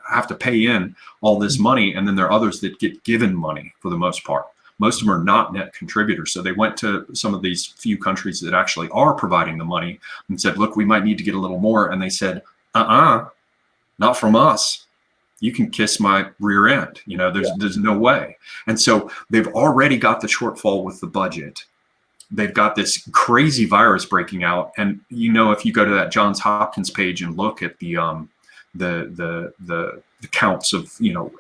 have to pay in all this money, and then there are others that get given money for the most part. Most of them are not net contributors. So they went to some of these few countries that actually are providing the money and said, look, we might need to get a little more. And they said, not from us. you can kiss my rear end. There's no way. And so they've already got the shortfall with the budget. They've got this crazy virus breaking out. And, if you go to that Johns Hopkins page and look at the counts of,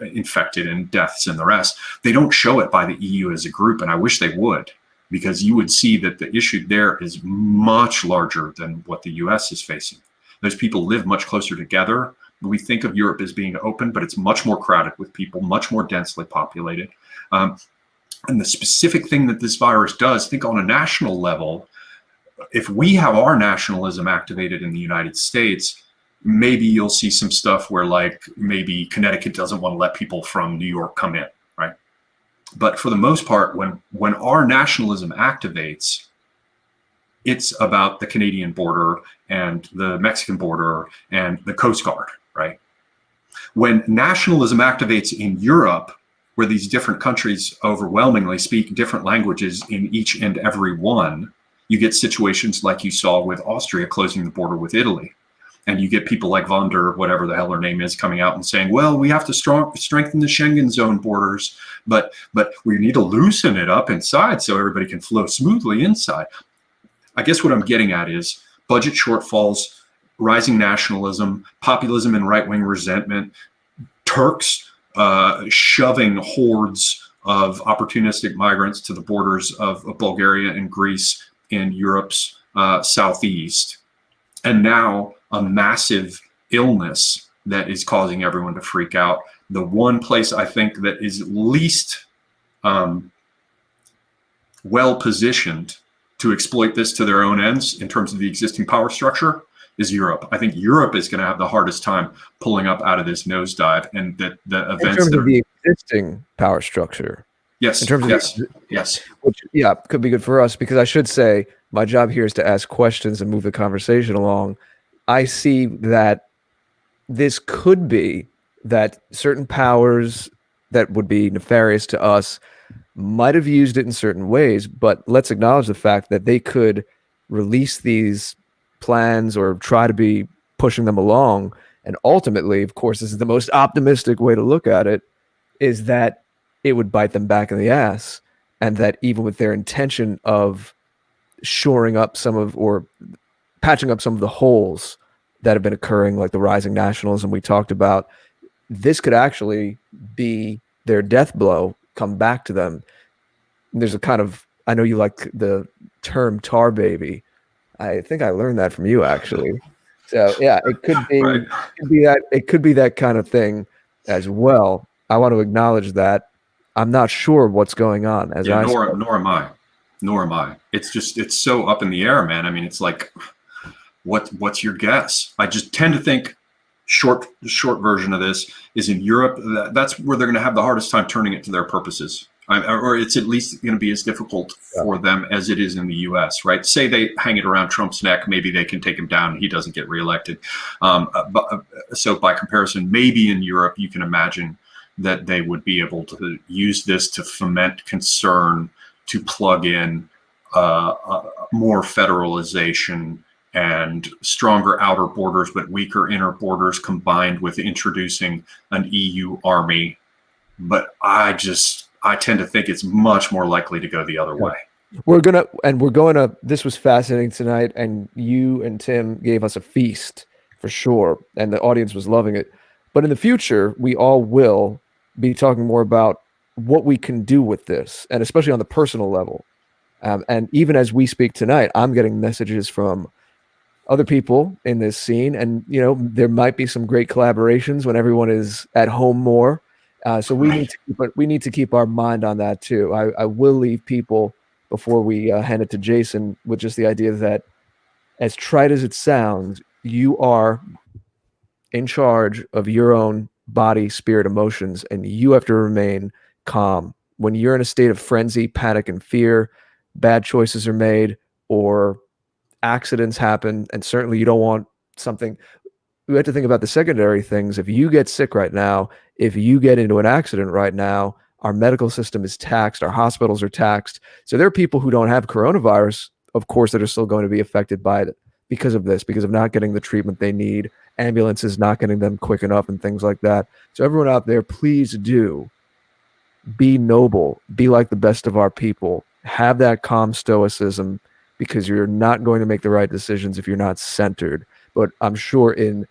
infected and deaths and the rest, they don't show it by the EU as a group. And I wish they would, because you would see that the issue there is much larger than what the US is facing. Those people live much closer together. We think of Europe as being open, but it's much more crowded with people, much more densely populated. And the specific thing that this virus does, think on a national level, if we have our nationalism activated in the United States, maybe you'll see some stuff where maybe Connecticut doesn't want to let people from New York come in, right? But for the most part, when our nationalism activates, it's about the Canadian border and the Mexican border and the Coast Guard, right? When nationalism activates in Europe, where these different countries overwhelmingly speak different languages in each and every one, you get situations like you saw with Austria closing the border with Italy. And you get people like von der, whatever the hell her name is, coming out and saying, well, we have to strengthen the Schengen zone borders, but we need to loosen it up inside so everybody can flow smoothly inside. I guess what I'm getting at is budget shortfalls, rising nationalism, populism and right-wing resentment, Turks shoving hordes of opportunistic migrants to the borders of Bulgaria and Greece in Europe's southeast, and now a massive illness that is causing everyone to freak out. The one place I think that is least well positioned to exploit this to their own ends in terms of the existing power structure is Europe. I think Europe is going to have the hardest time pulling up out of this nosedive, and that the events in terms of the existing power structure. Yes. In terms of yes. Which, could be good for us, because I should say my job here is to ask questions and move the conversation along. I see that this could be that certain powers that would be nefarious to us might have used it in certain ways, but let's acknowledge the fact that they could release these plans or try to be pushing them along. And ultimately, of course, this is the most optimistic way to look at it, is that it would bite them back in the ass. And that even with their intention of shoring up or patching up some of the holes that have been occurring, like the rising nationalism we talked about, this could actually be their death blow, come back to them. And there's a kind of, I know you like the term tar baby. I think I learned that from you, actually. So yeah, it could be, Right. it could be that kind of thing as well. I want to acknowledge that. I'm not sure what's going on. Nor am I. It's so up in the air, man. I mean, it's like, what's your guess? I just tend to think the short version of this is in Europe. That's where they're going to have the hardest time turning it to their purposes. Or it's at least going to be as difficult for them as it is in the U.S., right? Say they hang it around Trump's neck, maybe they can take him down and he doesn't get reelected. So by comparison, maybe in Europe, you can imagine that they would be able to use this to foment concern, to plug in more federalization and stronger outer borders, but weaker inner borders, combined with introducing an EU army. But I tend to think it's much more likely to go the other way. This was fascinating tonight, and you and Tim gave us a feast for sure, and the audience was loving it. But in the future, we all will be talking more about what we can do with this, and especially on the personal level. And even as we speak tonight, I'm getting messages from other people in this scene, and there might be some great collaborations when everyone is at home more. So we need to keep our mind on that too. I will leave people before we hand it to Jason with just the idea that, as trite as it sounds, you are in charge of your own body, spirit, emotions, and you have to remain calm. When you're in a state of frenzy, panic, and fear, bad choices are made or accidents happen, and certainly you don't want something. We have to think about the secondary things. If you get sick right now, if you get into an accident right now, our medical system is taxed, our hospitals are taxed. So there are people who don't have coronavirus, of course, that are still going to be affected by because of this, because of not getting the treatment they need, ambulances not getting them quick enough and things like that. So everyone out there, please do be noble, be like the best of our people, have that calm stoicism, because you're not going to make the right decisions if you're not centered. But I'm sure in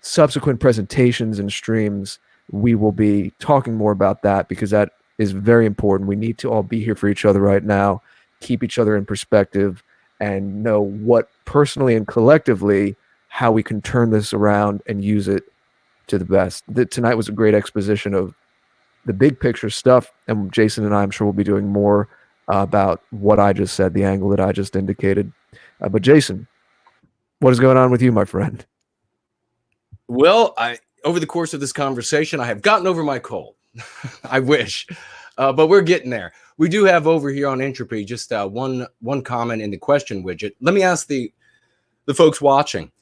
subsequent presentations and streams, we will be talking more about that, because that is very important. We need to all be here for each other right now, keep each other in perspective, and know what personally and collectively, how we can turn this around and use it to the best. Tonight was a great exposition of the big picture stuff, and Jason and I, I'm sure, will be doing more about what I just said, the angle that I just indicated. But Jason, what is going on with you, my friend? Well, over the course of this conversation, I have gotten over my cold. I wish, but we're getting there. We do have over here on Entropy just one comment in the question widget. Let me ask the folks watching,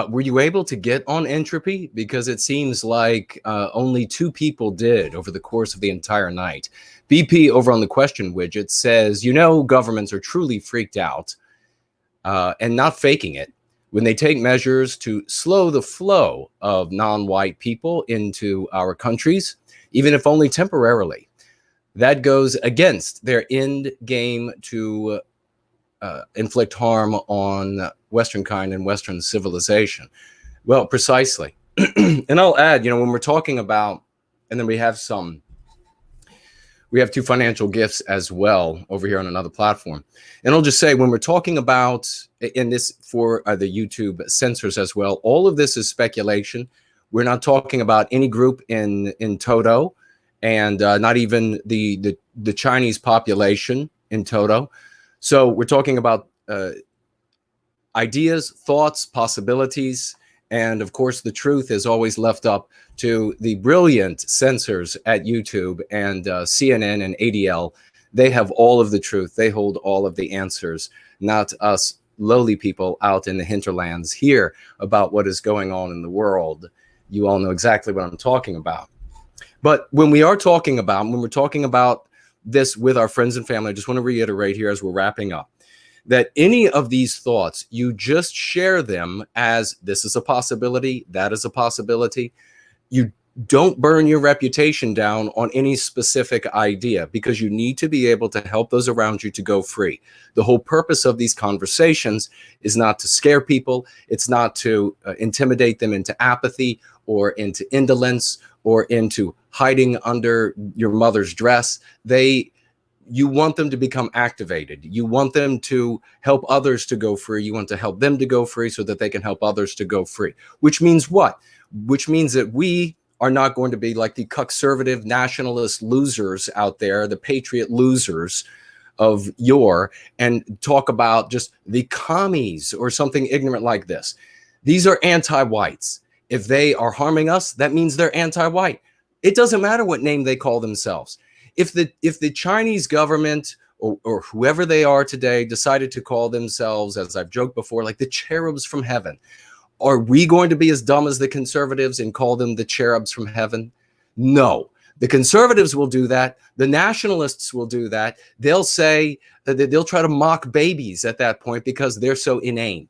were you able to get on Entropy? Because it seems like only 2 people did over the course of the entire night. BP over on the question widget says, governments are truly freaked out and not faking it when they take measures to slow the flow of non-white people into our countries, even if only temporarily. That goes against their end game to inflict harm on Western kind and Western civilization. Well, precisely. And I'll add, when we're talking about, and then we have 2 financial gifts as well over here on another platform. And I'll just say, when we're talking about, in this for the YouTube censors as well, all of this is speculation. We're not talking about any group in toto, and not even the Chinese population in toto. So we're talking about ideas, thoughts, possibilities, and of course, the truth is always left up to the brilliant censors at YouTube and CNN and ADL. They have all of the truth. They hold all of the answers, not us lowly people out in the hinterlands here about what is going on in the world. You all know exactly what I'm talking about. But when we're talking about this with our friends and family, I just want to reiterate here as we're wrapping up, that any of these thoughts, you just share them as this is a possibility, that is a possibility. You don't burn your reputation down on any specific idea, because you need to be able to help those around you to go free. The whole purpose of these conversations is not to scare people. It's not to intimidate them into apathy or into indolence or into hiding under your mother's dress. You want them to become activated. You want them to help others to go free. You want to help them to go free so that they can help others to go free. Which means what? Which means that we are not going to be like the conservative nationalist losers out there, the patriot losers of yore, and talk about just the commies or something ignorant like this. These are anti-whites. If they are harming us, that means they're anti-white. It doesn't matter what name they call themselves. If the Chinese government or whoever they are today decided to call themselves, as I've joked before, like the cherubs from heaven, are we going to be as dumb as the conservatives and call them the cherubs from heaven? No. The conservatives will do that. The nationalists will do that. They'll say that they'll try to mock babies at that point because they're so inane.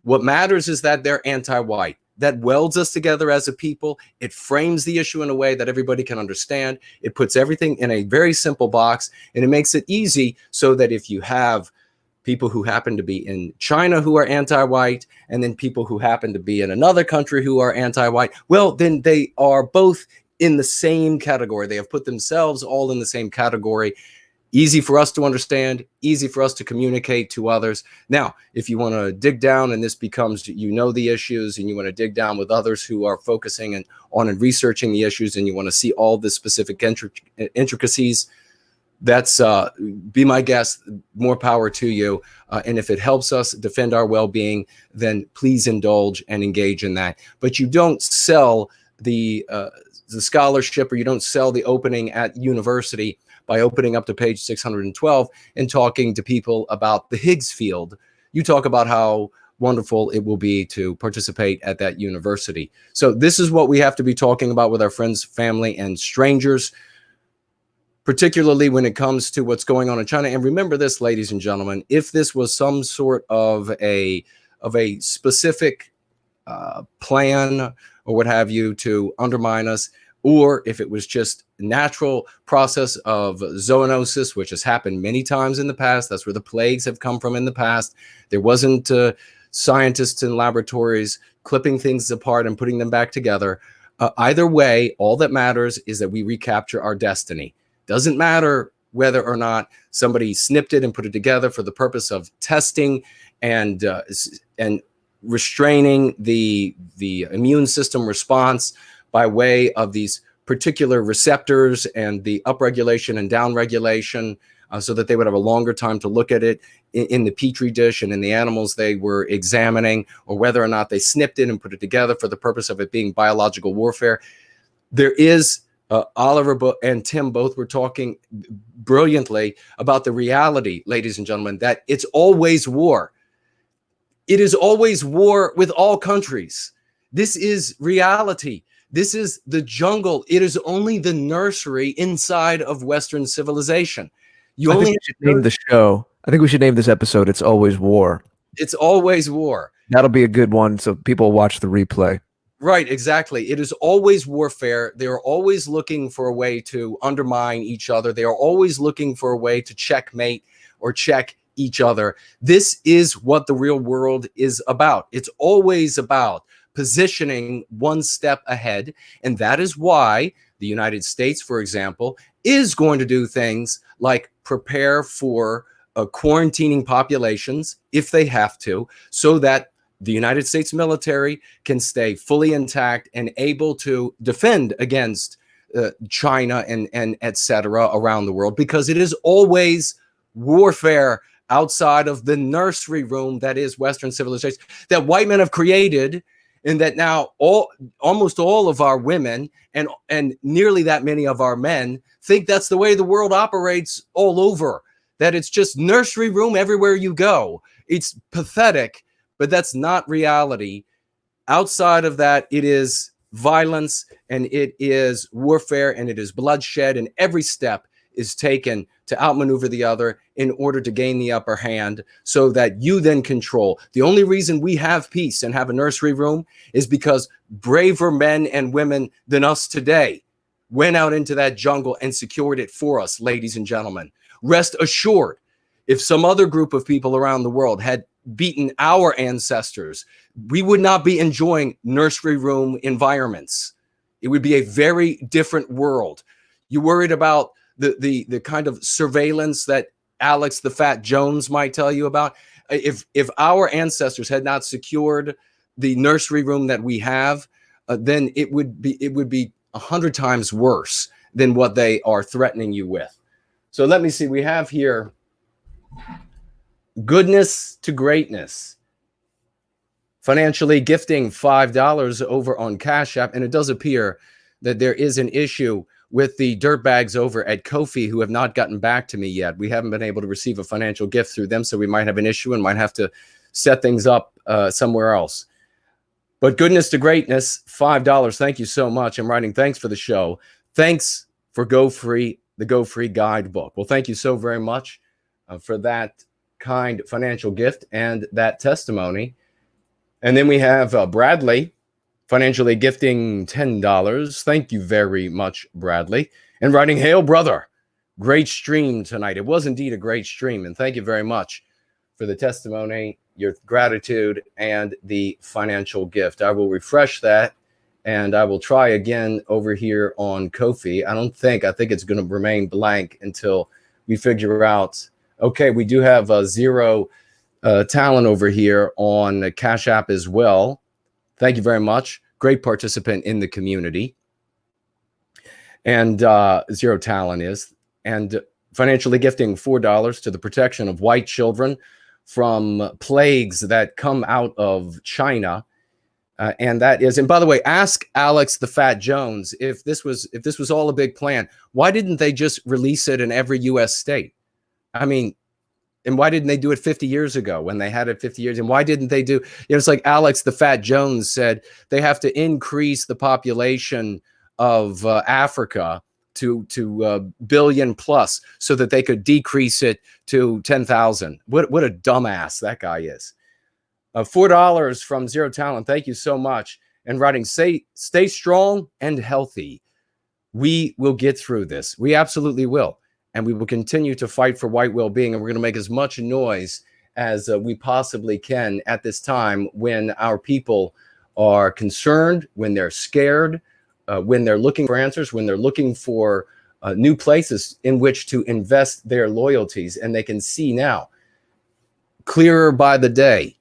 What matters is that they're anti-white. That welds us together as a people. It frames the issue in a way that everybody can understand. It puts everything in a very simple box, and it makes it easy so that if you have people who happen to be in China who are anti-white, and then people who happen to be in another country who are anti-white, well, then they are both in the same category. They have put themselves all in the same category. Easy for us to understand, easy for us to communicate to others. Now, if you want to dig down and this becomes, the issues, and you want to dig down with others who are focusing on and researching the issues, and you want to see all the specific intricacies, that's be my guest. More power to you. And if it helps us defend our well-being, then please indulge and engage in that. But you don't sell the scholarship, or you don't sell the opening at university by opening up to page 612 and talking to people about the Higgs field. You talk about how wonderful it will be to participate at that university. So this is what we have to be talking about with our friends, family, and strangers, particularly when it comes to what's going on in China. And remember this, ladies and gentlemen, if this was some sort of a of a specific plan or what have you to undermine us, or if it was just natural process of zoonosis, which has happened many times in the past. That's where the plagues have come from in the past. There wasn't scientists in laboratories clipping things apart and putting them back together. Either way, all that matters is that we recapture our destiny. Doesn't matter whether or not somebody snipped it and put it together for the purpose of testing and restraining the immune system response by way of these particular receptors and the upregulation and downregulation, so that they would have a longer time to look at it in the petri dish and in the animals they were examining, or whether or not they snipped it and put it together for the purpose of it being biological warfare. There is Oliver and Tim both were talking brilliantly about the reality, ladies and gentlemen, that it's always war. It is always war with all countries. This is reality. This is the jungle. It is only the nursery inside of Western civilization. I think we should name the show. I think we should name this episode "It's Always War." It's always war. That'll be a good one, so people watch the replay. Right, exactly. It is always warfare. They are always looking for a way to undermine each other. They are always looking for a way to checkmate or check each other. This is what the real world is about. It's always about positioning one step ahead. And that is why the United States, for example, is going to do things like prepare for quarantining populations if they have to, so that the United States military can stay fully intact and able to defend against China and et cetera around the world, because it is always warfare outside of the nursery room that is Western civilization that white men have created, and that now almost all of our women and nearly that many of our men think that's the way the world operates all over, that it's just nursery room everywhere you go. It's pathetic, but that's not reality. Outside of that, it is violence and it is warfare and it is bloodshed, and every step is taken to outmaneuver the other in order to gain the upper hand so that you then control. The only reason we have peace and have a nursery room is because braver men and women than us today went out into that jungle and secured it for us, ladies and gentlemen. Rest assured, if some other group of people around the world had beaten our ancestors, we would not be enjoying nursery room environments. It would be a very different world. You worried about the kind of surveillance that Alex the Fat Jones might tell you about? If our ancestors had not secured the nursery room that we have, then it would be 100 times worse than what they are threatening you with. So let me see. We have here Goodness to Greatness, financially gifting $5 over on Cash App, and it does appear that there is an issue with the dirtbags over at Ko-fi who have not gotten back to me yet. We haven't been able to receive a financial gift through them, so we might have an issue and might have to set things up somewhere else. But Goodness to Greatness, $5. Thank you so much. I'm writing thanks for the show. Thanks for Go Free, the Go Free guidebook. Well, thank you so very much for that kind financial gift and that testimony. And then we have Bradley, financially gifting $10. Thank you very much, Bradley. And writing, hail, brother. Great stream tonight. It was indeed a great stream. And thank you very much for the testimony, your gratitude, and the financial gift. I will refresh that, and I will try again over here on Ko-fi. I think it's going to remain blank until we figure out. Okay, we do have zero talent over here on Cash App as well. Thank you very much. Great participant in the community. And Zero Talent is. And financially gifting $4 to the protection of white children from plagues that come out of China. And that is, and by the way, ask Alex the Fat Jones if this was all a big plan. Why didn't they just release it in every U.S. state? I mean, and why didn't they do it 50 years ago when they had it 50 years? And why didn't they do, it's like Alex the Fat Jones said, they have to increase the population of Africa to billion plus so that they could decrease it to 10,000. What a dumbass that guy is. $4 from Zero Talent. Thank you so much. And writing, stay strong and healthy. We will get through this. We absolutely will. And we will continue to fight for white well-being. And we're going to make as much noise as we possibly can at this time when our people are concerned, when they're scared, when they're looking for answers, when they're looking for new places in which to invest their loyalties. And they can see now, clearer by the day,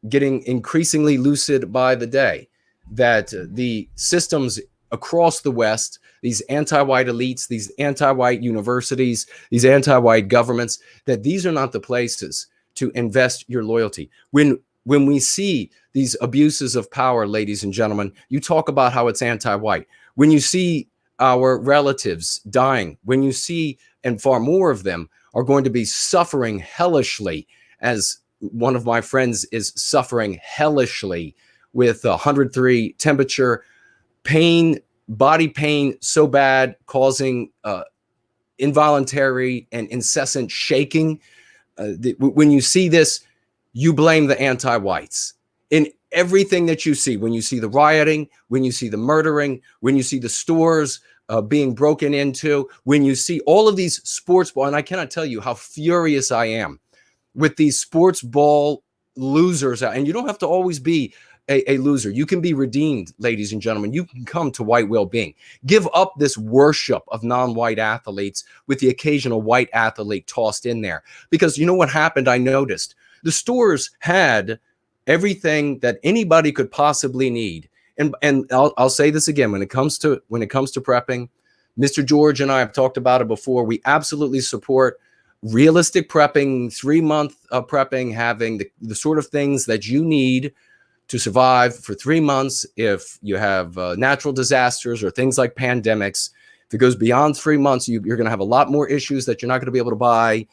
getting increasingly lucid by the day, that the systems across the West, these anti-white elites, these anti-white universities, these anti-white governments, that these are not the places to invest your loyalty. When we see these abuses of power, ladies and gentlemen, you talk about how it's anti-white. When you see our relatives dying, when you see, and far more of them are going to be suffering hellishly, as one of my friends is suffering hellishly with 103 temperature, pain, body pain so bad, causing involuntary and incessant shaking. When you see this, you blame the anti-whites. In everything that you see, when you see the rioting, when you see the murdering, when you see the stores being broken into, when you see all of these sports ball, and I cannot tell you how furious I am with these sports ball losers. And you don't have to always be a loser. You can be redeemed, ladies and gentlemen. You can come to white well-being. Give up this worship of non-white athletes with the occasional white athlete tossed in there. Because you know what happened? I noticed the stores had everything that anybody could possibly need. And I'll say this again, when it comes to prepping, Mr. George and I have talked about it before. We absolutely support realistic prepping, 3-month prepping, having the sort of things that you need to survive for 3 months. If you have natural disasters or things like pandemics, if it goes beyond 3 months, you're going to have a lot more issues that you're not going to be able to buy,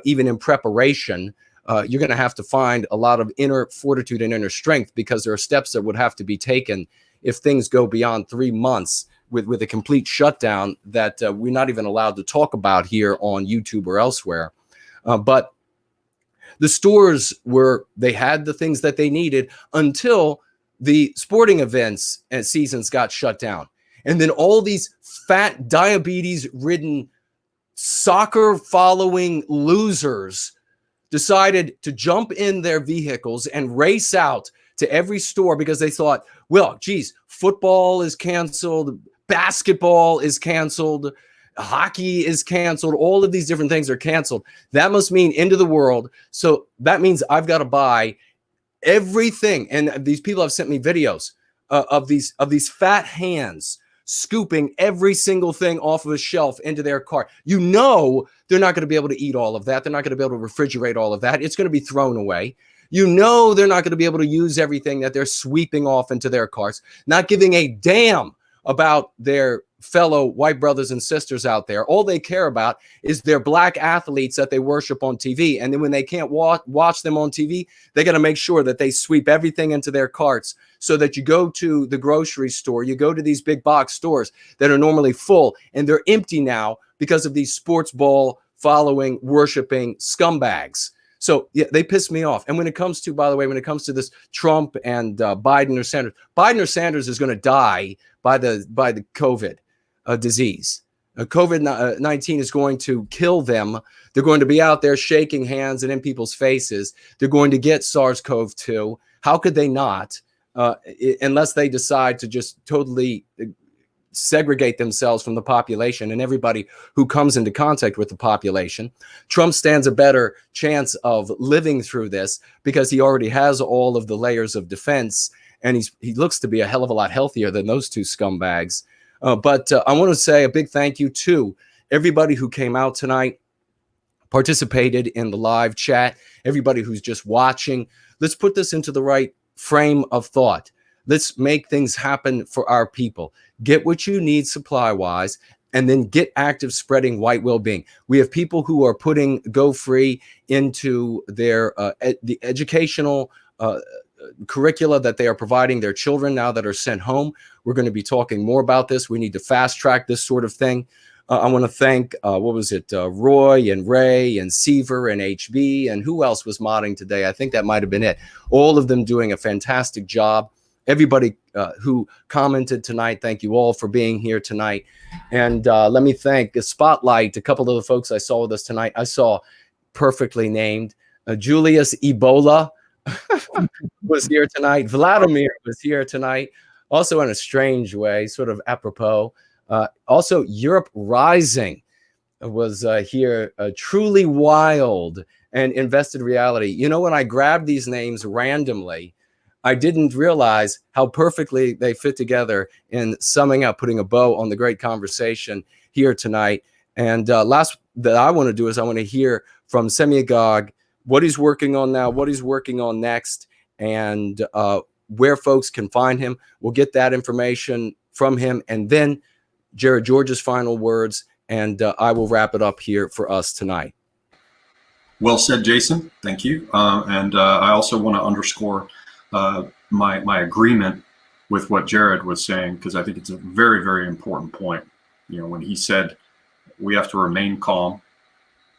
even in preparation. You're going to have to find a lot of inner fortitude and inner strength, because there are steps that would have to be taken if things go beyond 3 months with a complete shutdown that we're not even allowed to talk about here on YouTube or elsewhere. But the stores they had the things that they needed until the sporting events and seasons got shut down. And then all these fat, diabetes-ridden, soccer-following losers decided to jump in their vehicles and race out to every store because they thought, well, geez, football is canceled, basketball is canceled, hockey is canceled, all of these different things are canceled. That must mean end of the world. So that means I've got to buy everything. And these people have sent me videos of these fat hands scooping every single thing off of a shelf into their cart. You know they're not going to be able to eat all of that. They're not going to be able to refrigerate all of that. It's going to be thrown away. You know they're not going to be able to use everything that they're sweeping off into their carts, not giving a damn about their fellow white brothers and sisters out there. All they care about is their black athletes that they worship on TV. And then when they can't watch them on TV, they got to make sure that they sweep everything into their carts, so that you go to the grocery store, you go to these big box stores that are normally full, and they're empty now because of these sports ball following, worshiping scumbags. So yeah, they piss me off. And when it comes to, by the way, when it comes to this Trump and Biden or Sanders is going to die by the COVID disease. COVID-19 is going to kill them. They're going to be out there shaking hands and in people's faces. They're going to get SARS-CoV-2. How could they not? Unless they decide to just totally segregate themselves from the population and everybody who comes into contact with the population. Trump stands a better chance of living through this because he already has all of the layers of defense, and he looks to be a hell of a lot healthier than those two scumbags. But I want to say a big thank you to everybody who came out tonight, participated in the live chat, everybody who's just watching. Let's put this into the right frame of thought. Let's make things happen for our people. Get what you need supply-wise, and then get active spreading white well-being. We have people who are putting Go Free into their the educational curricula that they are providing their children now that are sent home. We're going to be talking more about this. We need to fast track this sort of thing. I want to thank, Roy and Ray and Seaver and HB, and who else was modding today? I think that might have been it. All of them doing a fantastic job. Everybody who commented tonight, thank you all for being here tonight. And let me thank Spotlight, a couple of the folks I saw with us tonight. I saw perfectly named Julius Ebola was here tonight. Vladimir was here tonight, also in a strange way, sort of apropos. Also, Europe Rising was here, truly wild and invested reality. You know, when I grabbed these names randomly, I didn't realize how perfectly they fit together in summing up, putting a bow on the great conversation here tonight. And last that I want to do is I want to hear from Semiogogue what he's working on now, what he's working on next, and where folks can find him. We'll get that information from him, and then Jared George's final words, and I will wrap it up here for us tonight. Well said, Jason. Thank you. And I also want to underscore my agreement with what Jared was saying, because I think it's a very, very important point. You know, when he said we have to remain calm,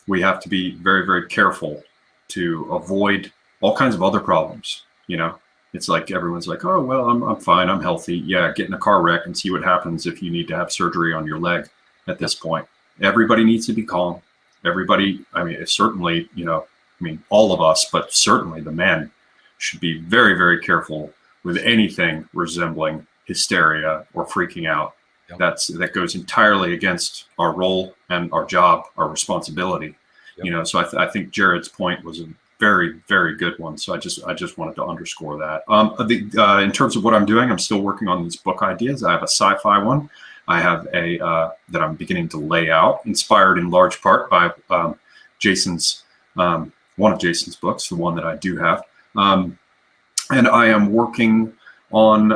we have to be very, very careful to avoid all kinds of other problems. You know, it's like everyone's like, oh, well, I'm fine, I'm healthy. Yeah, get in a car wreck and see what happens if you need to have surgery on your leg at this point. Everybody needs to be calm. Everybody, I mean, certainly, you know, I mean, all of us, but certainly the men should be very, very careful with anything resembling hysteria or freaking out. Yep. That goes entirely against our role and our job, our responsibility. Yep. You know, so I think Jared's point was a very, very good one. So I just wanted to underscore that. In terms of what I'm doing, I'm still working on these book ideas. I have a sci-fi one. I have a that I'm beginning to lay out, inspired in large part by Jason's one of Jason's books, the one that I do have. And I am working on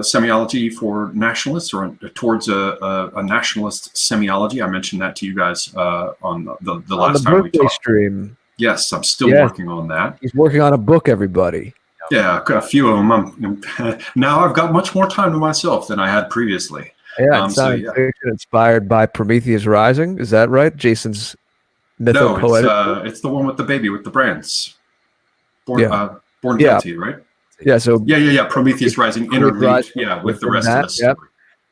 semiology for nationalists, or towards a nationalist semiology. I mentioned that to you guys on the last time we talked. Stream. Yes, I'm still working on that. He's working on a book, everybody. Yeah, a few of them. Now I've got much more time to myself than I had previously. Yeah, science fiction inspired by Prometheus Rising. Is that right? Jason's mythopoetic. No, it's the one with the baby with the brands. Born Guilty, right? Yeah. So yeah. Prometheus Rising interlude. Yeah, with the rest of the story. Yep.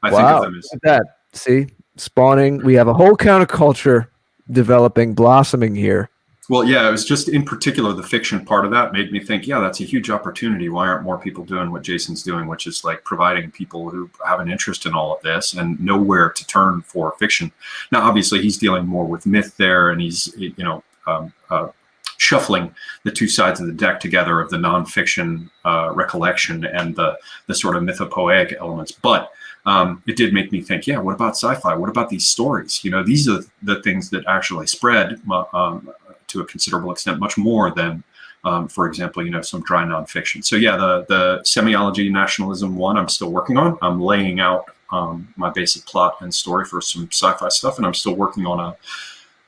I think of them as that. See, spawning. We have a whole counterculture developing, blossoming here. Well, yeah, it was just in particular the fiction part of that made me think, yeah, that's a huge opportunity. Why aren't more people doing what Jason's doing, which is like providing people who have an interest in all of this and know where to turn for fiction. Now, obviously, he's dealing more with myth there, and he's, shuffling the two sides of the deck together of the nonfiction recollection and the sort of mythopoetic elements. But it did make me think, yeah, what about sci-fi? What about these stories? You know, these are the things that actually spread to a considerable extent, much more than, for example, you know, some dry nonfiction. So yeah, the semiology nationalism one I'm still working on. I'm laying out my basic plot and story for some sci-fi stuff, and I'm still working on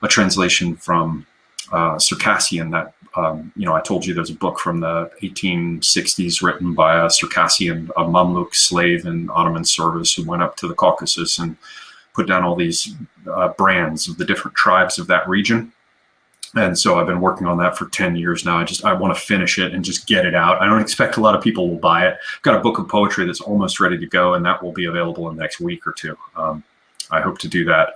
a translation from Circassian that, I told you there's a book from the 1860s written by a Circassian, a Mamluk slave in Ottoman service who went up to the Caucasus and put down all these brands of the different tribes of that region. And so I've been working on that for 10 years now. I want to finish it and just get it out. I don't expect a lot of people will buy it. I've got a book of poetry that's almost ready to go, and that will be available in the next week or two. I hope to do that.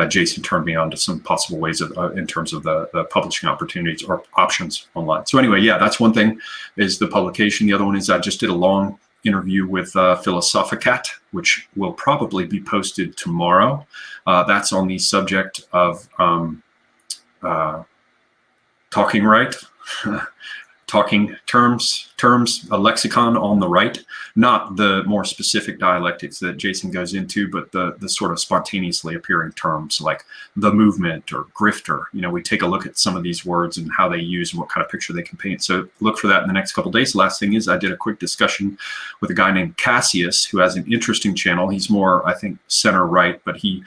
Jason turned me on to some possible ways of, in terms of the publishing opportunities or options online. So anyway, yeah, that's one thing is the publication. The other one is I just did a long interview with Philosophicat, which will probably be posted tomorrow. That's on the subject of talking right, talking terms, a lexicon on the right, not the more specific dialectics that Jason goes into, but the sort of spontaneously appearing terms like the movement or grifter. You know, we take a look at some of these words and how they use and what kind of picture they can paint. So look for that in the next couple of days. Last thing is I did a quick discussion with a guy named Cassius, who has an interesting channel. He's more, I think, center right, but he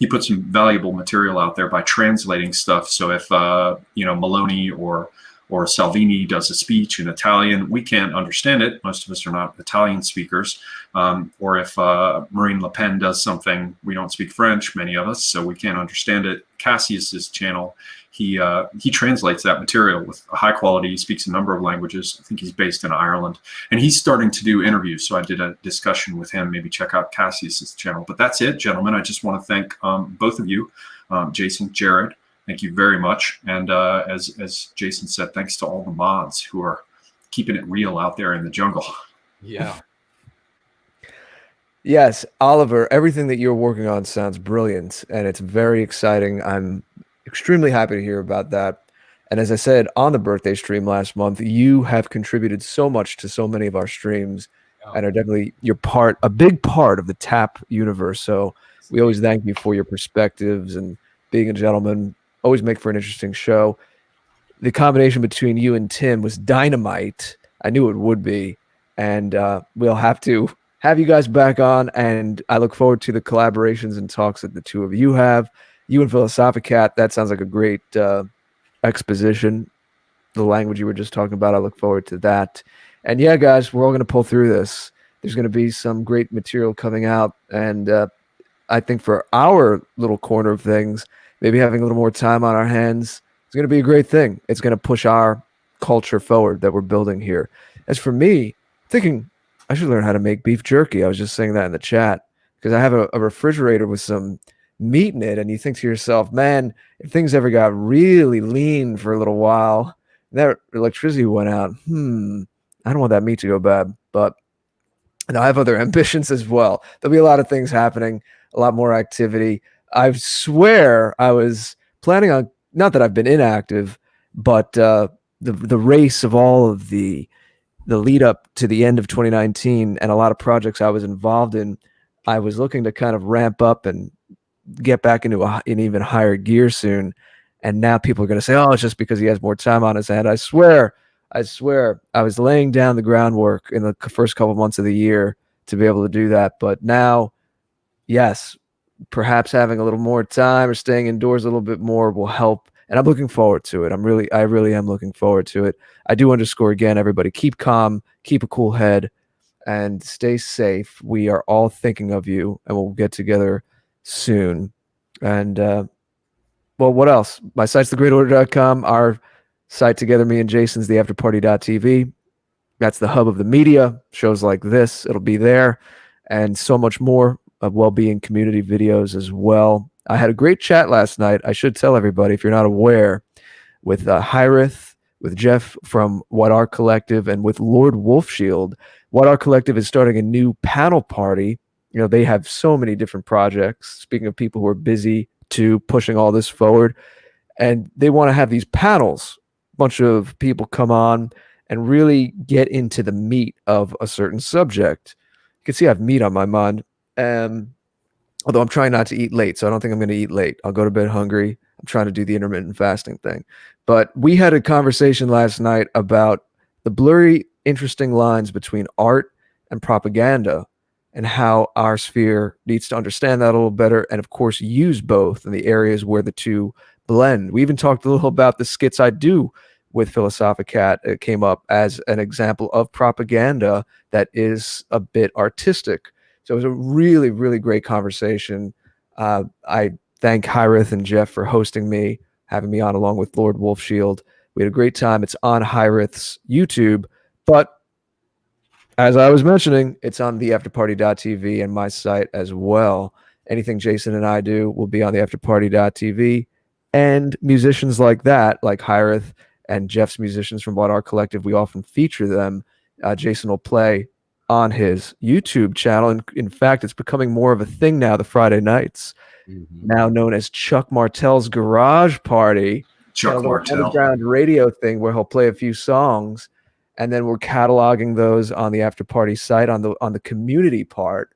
put some valuable material out there by translating stuff. So if, Maloney or or Salvini does a speech in Italian, we can't understand it. Most of us are not Italian speakers. Or if Marine Le Pen does something, we don't speak French, many of us, so we can't understand it. Cassius's channel, he translates that material with a high quality. He speaks a number of languages. I think he's based in Ireland, and he's starting to do interviews. So I did a discussion with him. Maybe check out Cassius's channel. But that's it, gentlemen. I just want to thank both of you, Jason, Jared. Thank you very much. And as Jason said, thanks to all the mods who are keeping it real out there in the jungle. Yeah. Yes, Oliver, everything that you're working on sounds brilliant, and it's very exciting. I'm extremely happy to hear about that. And as I said on the birthday stream last month, you have contributed so much to so many of our streams, and are definitely a big part of the TAP universe. So we always thank you for your perspectives and being a gentleman. Always make for an interesting show. The combination between you and Tim was dynamite. I knew it would be, and we'll have to have you guys back on, and I look forward to the collaborations and talks that the two of you have. You and Philosophicat, that sounds like a great exposition. The language you were just talking about, I look forward to that. And yeah, guys, we're all going to pull through this. There's going to be some great material coming out, and I think for our little corner of things, maybe having a little more time on our hands is going to be a great thing. It's going to push our culture forward that we're building here. As for me, thinking I should learn how to make beef jerky. I was just saying that in the chat because I have a refrigerator with some meat in it, and you think to yourself, man, if things ever got really lean for a little while, that electricity went out, I don't want that meat to go bad. But I have other ambitions as well. There'll be a lot of things happening, a lot more activity. I swear I was planning on, not that I've been inactive, but the race of all of the lead up to the end of 2019 and a lot of projects I was involved in, I was looking to kind of ramp up and get back into an even higher gear soon. And now people are going to say, oh, it's just because he has more time on his hand. I swear, I was laying down the groundwork in the first couple of months of the year to be able to do that. But now, yes, perhaps having a little more time or staying indoors a little bit more will help. And I'm looking forward to it. I really am looking forward to it. I do underscore again, everybody, keep calm, keep a cool head, and stay safe. We are all thinking of you, and we'll get together soon. And, well, what else? My site's thegreatorder.com. Our site together, me and Jason's theafterparty.tv. That's the hub of the media. Shows like this, it'll be there. And so much more of well-being community videos as well. I had a great chat last night. I should tell everybody, if you're not aware, with Hyrith, with Jeff from What Our Collective, and with Lord Wolfshield. What Our Collective is starting a new panel party. You know, they have so many different projects. Speaking of people who are busy too, pushing all this forward. And they want to have these panels. A bunch of people come on and really get into the meat of a certain subject. You can see I have meat on my mind. Although I'm trying not to eat late, so I don't think I'm going to eat late. I'll go to bed hungry. I'm trying to do the intermittent fasting thing. But we had a conversation last night about the blurry, interesting lines between art and propaganda and how our sphere needs to understand that a little better and, of course, use both in the areas where the two blend. We even talked a little about the skits I do with Philosophicat. It came up as an example of propaganda that is a bit artistic. So it was a really, really great conversation. I thank Hyrith and Jeff for hosting me, having me on along with Lord Wolfshield. We had a great time. It's on Hyrith's YouTube, but as I was mentioning, it's on theafterparty.tv and my site as well. Anything Jason and I do will be on theafterparty.tv, and musicians like that, like Hyrith and Jeff's musicians from What Our Collective, we often feature them. Jason will play on his YouTube channel. And in fact, it's becoming more of a thing now, the Friday nights, now known as Chuck Martell's Garage Party. Chuck Martell. Underground radio thing where he'll play a few songs, and then we're cataloging those on the After Party site on the community part.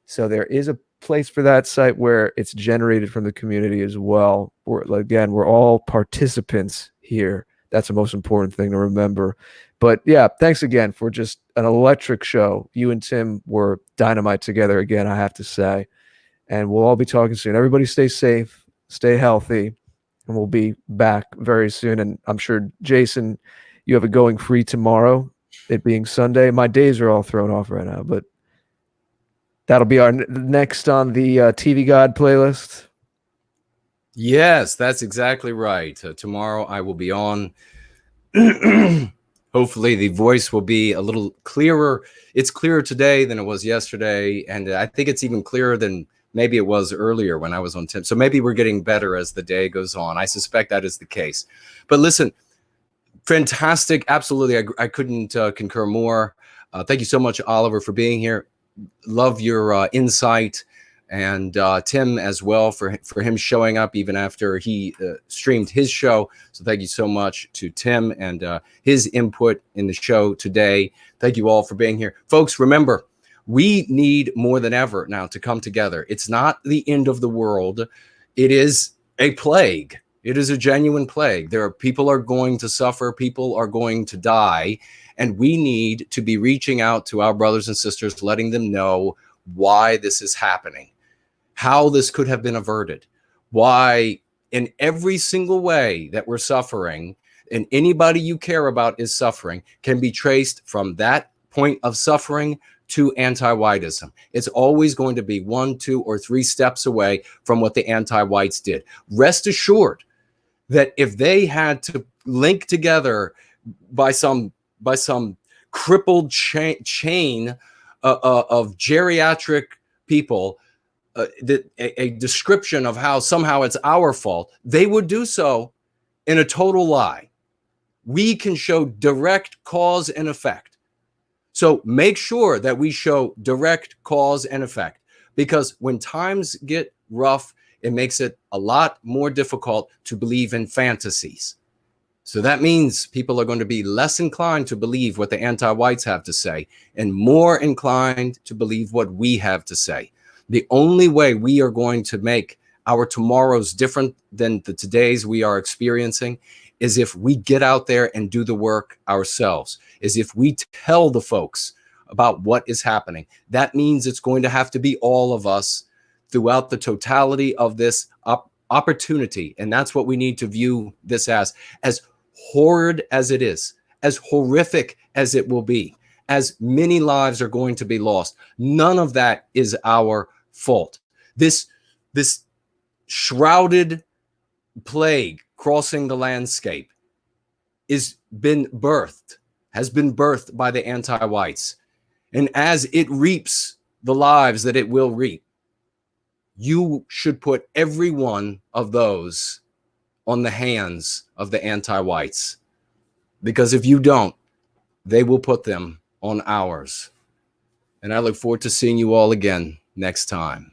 So there is a place for that site where it's generated from the community as well. We're all participants here. That's the most important thing to remember. But yeah, thanks again for just an electric show. You and Tim were dynamite together again, I have to say. And we'll all be talking soon. Everybody stay safe, stay healthy. and we'll be back very soon. And I'm sure, Jason, you have it going free tomorrow, it being Sunday. My days are all thrown off right now, but that'll be our next on the TV God playlist. Yes, that's exactly right. Tomorrow I will be on. Hopefully the voice will be a little clearer. It's clearer today than it was yesterday, and I think it's even clearer than maybe it was earlier when I was on Tim. So maybe we're getting better as the day goes on. I suspect that is the case. But listen, fantastic. Absolutely. I couldn't concur more. Thank you so much, Oliver, for being here. Love your insight, and Tim as well for him showing up even after he streamed his show. So thank you so much to Tim and his input in the show today. Thank you all for being here. Folks, remember, we need more than ever now to come together. It's not the end of the world. It is a plague. It is a genuine plague. People are going to suffer. People are going to die. And we need to be reaching out to our brothers and sisters, letting them know why this is happening, how this could have been averted, why in every single way that we're suffering and anybody you care about is suffering can be traced from that point of suffering to anti-whiteism. It's always going to be 1, 2, or 3 steps away from what the anti-whites did. Rest assured that if they had to link together by some crippled chain of geriatric people, a description of how somehow it's our fault, they would do so in a total lie. We can show direct cause and effect. So make sure that we show direct cause and effect, because when times get rough, it makes it a lot more difficult to believe in fantasies. So that means people are going to be less inclined to believe what the anti-whites have to say and more inclined to believe what we have to say. The only way we are going to make our tomorrows different than the todays we are experiencing is if we get out there and do the work ourselves, is if we tell the folks about what is happening. That means it's going to have to be all of us throughout the totality of this opportunity. And that's what we need to view this as horrid as it is, as horrific as it will be, as many lives are going to be lost. None of that is our fault. This shrouded plague crossing the landscape has been birthed by the anti-whites. And as it reaps the lives that it will reap, you should put every one of those on the hands of the anti-whites. Because if you don't, they will put them on ours. And I look forward to seeing you all again next time.